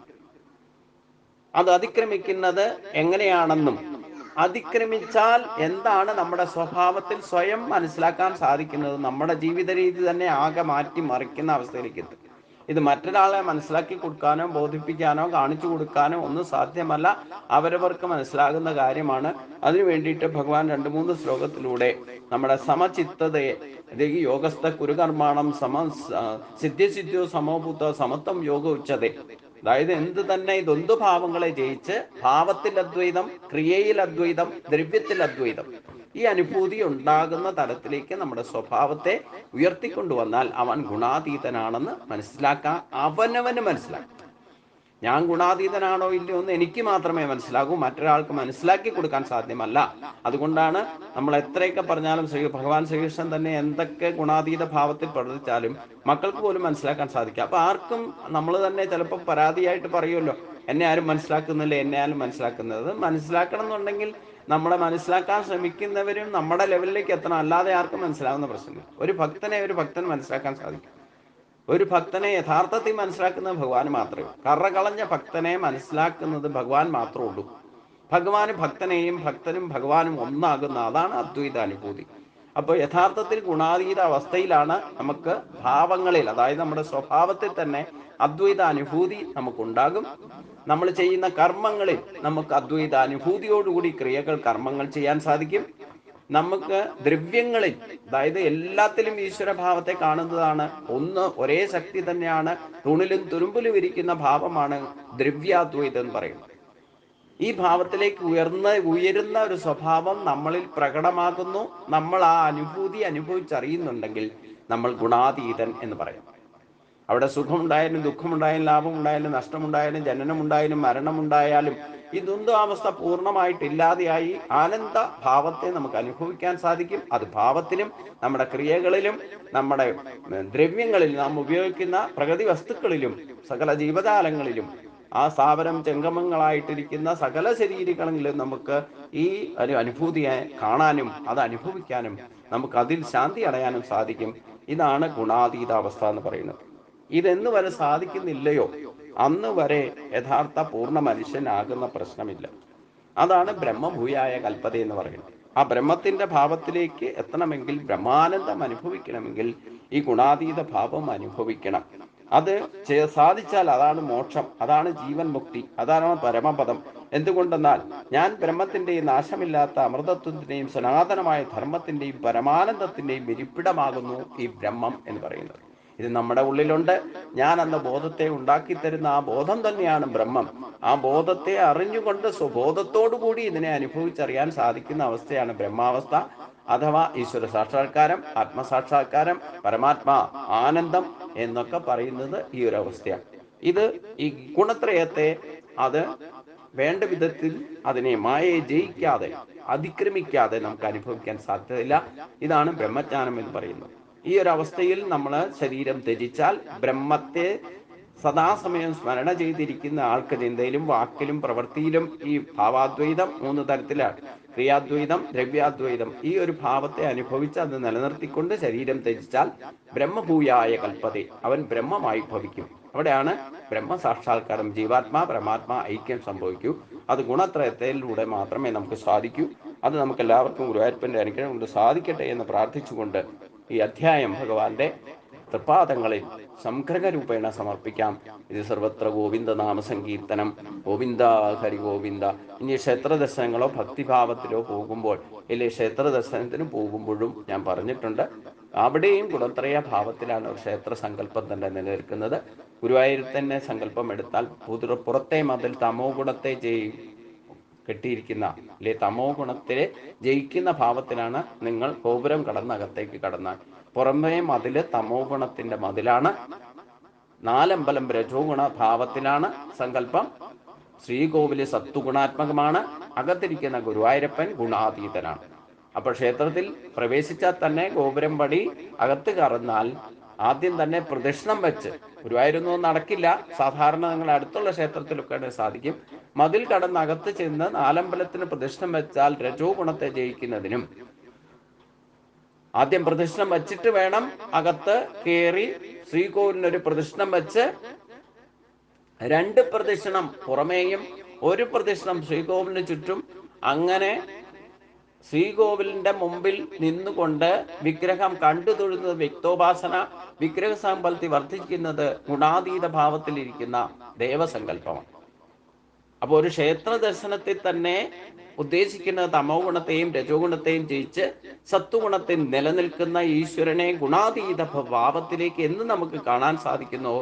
അത് അതിക്രമിക്കുന്നത് എങ്ങനെയാണെന്നും അതിക്രമിച്ചാൽ എന്താണ് നമ്മുടെ സ്വഭാവത്തിൽ സ്വയം മനസ്സിലാക്കാൻ സാധിക്കുന്നത്, നമ്മുടെ ജീവിത രീതി തന്നെ ആകെ മാറ്റി മറിക്കുന്ന അവസ്ഥയിലേക്ക് എത്തും. ഇത് മറ്റൊരാളെ മനസ്സിലാക്കി കൊടുക്കാനോ ബോധിപ്പിക്കാനോ കാണിച്ചു കൊടുക്കാനോ ഒന്നും സാധ്യമല്ല, അവരവർക്ക് മനസ്സിലാകുന്ന കാര്യമാണ്. അതിനു വേണ്ടിയിട്ട് ഭഗവാൻ 2-3 ശ്ലോകത്തിലൂടെ നമ്മുടെ സമചിത്തതയെ, യോഗസ്ഥ കുരുകർമാണം സിദ്ധ്യസിദ്ധ്യോ സമോഭൂത സമത്വം യോഗ ഉച്ചതേ, അതായത് എന്ത് തന്നെ ദ്വന്ദ്ഭാവങ്ങളെ ജയിച്ച് ഭാവത്തിൽ അദ്വൈതം, ക്രിയയിൽ അദ്വൈതം, ദ്രവ്യത്തിൽ അദ്വൈതം, ഈ അനുഭൂതി ഉണ്ടാകുന്ന തലത്തിലേക്ക് നമ്മുടെ സ്വഭാവത്തെ ഉയർത്തിക്കൊണ്ടുവന്നാൽ അവൻ ഗുണാതീതനാണെന്ന് മനസ്സിലാക്കാൻ അവനവന് മനസ്സിലാക്കും. ഞാൻ ഗുണാതീതനാണോ ഇല്ലയോ എന്ന് എനിക്ക് മാത്രമേ മനസ്സിലാകൂ, മറ്റൊരാൾക്ക് മനസ്സിലാക്കി കൊടുക്കാൻ സാധ്യമല്ല. അതുകൊണ്ടാണ് നമ്മൾ എത്രയൊക്കെ പറഞ്ഞാലും ഭഗവാൻ ശ്രീകൃഷ്ണൻ തന്നെ എന്തൊക്കെ ഗുണാതീത ഭാവത്തിൽ പ്രവർത്തിച്ചാലും മക്കൾക്ക് പോലും മനസ്സിലാക്കാൻ സാധിക്കും. അപ്പൊ ആർക്കും നമ്മൾ തന്നെ ചിലപ്പോൾ പരാതിയായിട്ട് പറയുമല്ലോ, എന്നെ ആരും മനസ്സിലാക്കുന്നില്ല, എന്നെ ആരും മനസ്സിലാക്കുന്നത്. മനസ്സിലാക്കണം എന്നുണ്ടെങ്കിൽ നമ്മളെ മനസ്സിലാക്കാൻ ശ്രമിക്കുന്നവരും നമ്മുടെ ലെവലിലേക്ക് എത്തണം, അല്ലാതെ ആർക്കും മനസ്സിലാകുന്ന പ്രശ്നമില്ല. ഒരു ഭക്തൻ മനസ്സിലാക്കാൻ സാധിക്കും. ഒരു ഭക്തനെ യഥാർത്ഥത്തിൽ മനസ്സിലാക്കുന്നത് ഭഗവാൻ മാത്രമേ ഉള്ളൂ. കറകളഞ്ഞ ഭക്തനെ മനസ്സിലാക്കുന്നത് ഭഗവാൻ മാത്രമേ ഉള്ളൂ. ഭഗവാന് ഭക്തനെയും ഭക്തനും ഭഗവാനും ഒന്നാകുന്ന, അതാണ് അദ്വൈത അനുഭൂതി. അപ്പോൾ യഥാർത്ഥത്തിൽ ഗുണാതീത അവസ്ഥയിലാണ് നമുക്ക് ഭാവങ്ങളിൽ, അതായത് നമ്മുടെ സ്വഭാവത്തിൽ തന്നെ അദ്വൈത അനുഭൂതി നമുക്കുണ്ടാകും. നമ്മൾ ചെയ്യുന്ന കർമ്മങ്ങളിൽ നമുക്ക് അദ്വൈത അനുഭൂതിയോടുകൂടി കർമ്മങ്ങൾ ചെയ്യാൻ സാധിക്കും. നമുക്ക് ദ്രവ്യങ്ങളിൽ, അതായത് എല്ലാത്തിലും ഈശ്വരഭാവത്തെ കാണുന്നതാണ്. ഒരേ ശക്തി തന്നെയാണ്. തൂണിലും തുരുമ്പിലും ഇരിക്കുന്ന ഭാവമാണ് ദ്രവ്യാദ്വൈതം എന്ന് പറയുന്നത്. ഈ ഭാവത്തിലേക്ക് ഉയരുന്ന ഒരു സ്വഭാവം നമ്മളിൽ പ്രകടമാകുന്നു. നമ്മൾ ആ അനുഭൂതി അനുഭവിച്ചറിയുന്നുണ്ടെങ്കിൽ നമ്മൾ ഗുണാതീതൻ എന്ന് പറയും. അവിടെ സുഖമുണ്ടായാലും ദുഃഖമുണ്ടായാലും ലാഭമുണ്ടായാലും നഷ്ടമുണ്ടായാലും ജനനമുണ്ടായാലും മരണമുണ്ടായാലും ഈ ദ്വന്ദ്വാവസ്ഥ പൂർണ്ണമായിട്ട് ഇല്ലാതെയായി ആനന്ദ ഭാവത്തെ നമുക്ക് അനുഭവിക്കാൻ സാധിക്കും. അത് ഭാവത്തിലും നമ്മുടെ ക്രിയകളിലും നമ്മുടെ ദ്രവ്യങ്ങളിലും നാം ഉപയോഗിക്കുന്ന പ്രകൃതി വസ്തുക്കളിലും സകല ജീവജാലങ്ങളിലും ആ സ്ഥാവരം ജംഗമങ്ങളായിട്ടിരിക്കുന്ന സകല ശരീരങ്ങളിലും നമുക്ക് ഈ ഒരു അനുഭൂതിയെ കാണാനും അത് അനുഭവിക്കാനും നമുക്ക് അതിൽ ശാന്തി അടയാനും സാധിക്കും. ഇതാണ് ഗുണാതീതാവസ്ഥ എന്ന് പറയുന്നത്. ഇതെന്ന് വരെ സാധിക്കുന്നില്ലയോ അന്ന് വരെ യഥാർത്ഥ പൂർണ്ണ മനുഷ്യനാകുന്ന പ്രശ്നമില്ല. അതാണ് ബ്രഹ്മഭൂയായ കൽപ്പത എന്ന് പറയുന്നത്. ആ ബ്രഹ്മത്തിന്റെ ഭാവത്തിലേക്ക് എത്തണമെങ്കിൽ, ബ്രഹ്മാനന്ദം അനുഭവിക്കണമെങ്കിൽ ഈ ഗുണാതീത ഭാവം അനുഭവിക്കണം. അത് സാധിച്ചാൽ അതാണ് മോക്ഷം, അതാണ് ജീവൻ മുക്തി, അതാണ് പരമപദം. എന്തുകൊണ്ടെന്നാൽ ഞാൻ ബ്രഹ്മത്തിന്റെയും നാശമില്ലാത്ത അമൃതത്വത്തിന്റെയും സനാതനമായ ധർമ്മത്തിന്റെയും പരമാനന്ദത്തിന്റെയും ഇരിപ്പിടമാകുന്നു ഈ ബ്രഹ്മം എന്ന് പറയുന്നത്. ഇത് നമ്മുടെ ഉള്ളിലുണ്ട്. ഞാൻ എന്ന ബോധത്തെ ഉണ്ടാക്കി തരുന്ന ആ ബോധം തന്നെയാണ് ബ്രഹ്മം. ആ ബോധത്തെ അറിഞ്ഞുകൊണ്ട് സ്വബോധത്തോടുകൂടി ഇതിനെ അനുഭവിച്ചറിയാൻ സാധിക്കുന്ന അവസ്ഥയാണ് ബ്രഹ്മാവസ്ഥ, അഥവാ ഈശ്വര സാക്ഷാത്കാരം, ആത്മസാക്ഷാത്കാരം, പരമാത്മാ ആനന്ദം എന്നൊക്കെ പറയുന്നത് ഈ ഒരു അവസ്ഥയാണ്. ഇത് ഈ ഗുണത്രയത്തെ അത് വേണ്ട വിധത്തിൽ അതിനെ മായയെ ജയിക്കാതെ അതിക്രമിക്കാതെ നമുക്ക് അനുഭവിക്കാൻ സാധ്യതയില്ല. ഇതാണ് ബ്രഹ്മജ്ഞാനം എന്ന് പറയുന്നത്. ഈ ഒരു അവസ്ഥയിൽ നമ്മൾ ശരീരം ത്യജിച്ചാൽ ബ്രഹ്മത്തെ സദാസമയം സ്മരണ ചെയ്തിരിക്കുന്ന ആൾക്ക് ചിന്തയിലും വാക്കിലും പ്രവൃത്തിയിലും ഈ ഭാവാദ്വൈതം 3 തരത്തിലാണ്. ക്രിയാദ്വൈതം, ദ്രവ്യാദ്വൈതം. ഈ ഒരു ഭാവത്തെ അനുഭവിച്ച് അത് നിലനിർത്തിക്കൊണ്ട് ശരീരം ത്യജിച്ചാൽ ബ്രഹ്മഭൂയായ കൽപ്പതേ, അവൻ ബ്രഹ്മമായി ഭവിക്കും. അവിടെയാണ് ബ്രഹ്മസാക്ഷാത്കാരം, ജീവാത്മാ പരമാത്മാ ഐക്യം സംഭവിക്കൂ. അത് ഗുണത്രയത്തിലൂടെ മാത്രമേ നമുക്ക് സാധിക്കൂ. അത് നമുക്ക് എല്ലാവർക്കും ഗുരുവായൂരപ്പന്റെ അനുഗ്രഹം കൊണ്ട് സാധിക്കട്ടെ എന്ന് പ്രാർത്ഥിച്ചുകൊണ്ട് ഈ അധ്യായം ഭഗവാന്റെ തൃപാദങ്ങളിൽ സംഗ്രഹരൂപേണ സമർപ്പിക്കാം. ഇത് സർവത്ര ഗോവിന്ദ നാമ സങ്കീർത്തനം. ഗോവിന്ദ ഹരി ഗോവിന്ദ. ഇനി ക്ഷേത്ര ദർശനങ്ങളോ ഭക്തിഭാവത്തിലോ പോകുമ്പോൾ, ഇല്ലേ ക്ഷേത്ര ദർശനത്തിന് പോകുമ്പോഴും ഞാൻ പറഞ്ഞിട്ടുണ്ട്, അവിടെയും ഗുണത്രയ ഭാവത്തിലാണ് ഒരു ക്ഷേത്ര സങ്കല്പം തന്നെ നിലനിൽക്കുന്നത്. ഗുരുവായൂരിൽ തന്നെ സങ്കല്പം എടുത്താൽ പുറത്തെ മതിൽ തമോ ഗുണത്തെ കെട്ടിയിരിക്കുന്ന, അല്ലെ തമോ ഗുണത്തെ ജയിക്കുന്ന ഭാവത്തിലാണ് നിങ്ങൾ ഗോപുരം കടന്നകത്തേക്ക് കടന്നാൽ. പുറമേ മതില് തമോ ഗുണത്തിന്റെ മതിലാണ്. 4 അമ്പലം രജോ ഗുണ ഭാവത്തിലാണ് സങ്കല്പം. ശ്രീകോവില് സത്വഗുണാത്മകമാണ്. അകത്തിരിക്കുന്ന ഗുരുവായൂരപ്പൻ ഗുണാതീതനാണ്. അപ്പോൾ ക്ഷേത്രത്തിൽ പ്രവേശിച്ചാൽ തന്നെ ഗോപുരം പടി അകത്ത് കടന്നാൽ ആദ്യം തന്നെ പ്രദക്ഷിണം വെച്ച്, ഗുരുവായൂരൊന്നും നടക്കില്ല, സാധാരണ നിങ്ങൾ അടുത്തുള്ള ക്ഷേത്രത്തിലൊക്കെ സാധിക്കും. മതിൽ കടന്ന് അകത്ത് ചെന്ന് 4 അമ്പലത്തിന് പ്രദക്ഷിണം വെച്ചാൽ രജോ ഗുണത്തെ ജയിക്കുന്നതിനും ആദ്യം പ്രദക്ഷിണം വച്ചിട്ട് വേണം അകത്ത് കയറി ശ്രീകോവിലിനൊരു പ്രദക്ഷിണം വെച്ച് 2 പ്രദക്ഷിണം പുറമേയും 1 പ്രദക്ഷിണം ശ്രീകോവിലിന് ചുറ്റും, അങ്ങനെ ശ്രീകോവിലിന്റെ മുമ്പിൽ നിന്നുകൊണ്ട് വിഗ്രഹം കണ്ടു തൊഴുന്നത് വ്യക്തോപാസന, വിഗ്രഹ സമ്പത്തി വർദ്ധിക്കുന്നത് ഗുണാതീത ഭാവത്തിലിരിക്കുന്ന ദേവസങ്കല്പമാണ്. അപ്പോൾ ഒരു ക്ഷേത്ര ദർശനത്തിൽ തന്നെ ഉദ്ദേശിക്കുന്നത് തമോ ഗുണത്തെയും രജോ ഗുണത്തെയും ജയിച്ച് സത്വഗുണത്തിൽ നിലനിൽക്കുന്ന ഈശ്വരനെ ഗുണാതീത ഭാവത്തിലേക്ക് എന്ന് നമുക്ക് കാണാൻ സാധിക്കുന്നോ,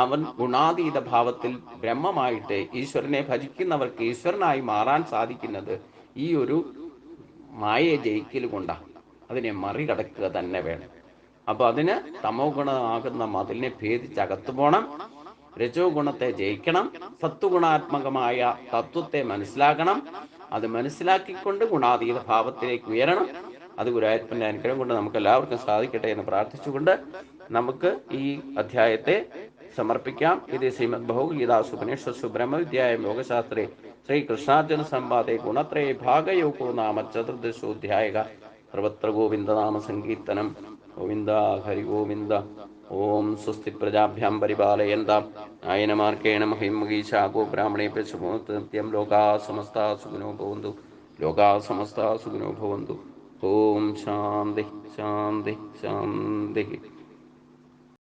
അവൻ ഗുണാതീത ഭാവത്തിൽ ബ്രഹ്മമായിട്ട് ഈശ്വരനെ ഭജിക്കുന്നവർക്ക് ഈശ്വരനായി മാറാൻ സാധിക്കുന്നത് ഈ ഒരു മായയെ ജയിക്കൽ കൊണ്ടാണ്. അതിനെ മറികടക്കുക തന്നെ വേണം. അപ്പൊ അതിന് തമോ ഗുണമാകുന്ന മതിലിനെ ഭേദിച്ച് അകത്തു പോകണം. രജോ ഗുണത്തെ ജയിക്കണം. സത്വഗുണാത്മകമായ തത്വത്തെ മനസ്സിലാക്കണം. അത് മനസ്സിലാക്കിക്കൊണ്ട് ഗുണാതീത ഭാവത്തിലേക്ക് ഉയരണം. അത് ഗുരുവായൂരപ്പന്റെ അനുഗ്രഹം കൊണ്ട് നമുക്ക് എല്ലാവർക്കും സാധിക്കട്ടെ എന്ന് പ്രാർത്ഥിച്ചുകൊണ്ട് നമുക്ക് ഈ അധ്യായത്തെ സമർപ്പിക്കാം. ഇത് ശ്രീമദ് ഭഗവത്ഗീതാസുപനിഷത്സു ബ്രഹ്മവിദ്യായ യോഗശാസ്ത്രേ ശ്രീകൃഷ്ണാർജുന സംവാദേ ഗുണത്രയേ ഭാഗയോഗോ നാമ ചതുർദശോധ്യായ. സർവത്ര ഗോവിന്ദ നാമ സങ്കീർത്തനം. ഗോവിന്ദ ഹരി ഗോവിന്ദ. ഓം സ്വസ്തി പ്രജാഭ്യാം പരിപാലയന്താം ന്യായേന മാർഗേണ മഹിം മഹീശാ ഗോബ്രാഹ്മണേഭ്യഃ ശുഭമസ്തു നിത്യം. ലോകാഃ സമസ്താഃ സുഖിനോ ഭവന്തു. ലോകാഃ സമസ്താഃ സുഖിനോ ഭവന്തു. ഓം ശാന്തി ശാന്തി ശാന്തി.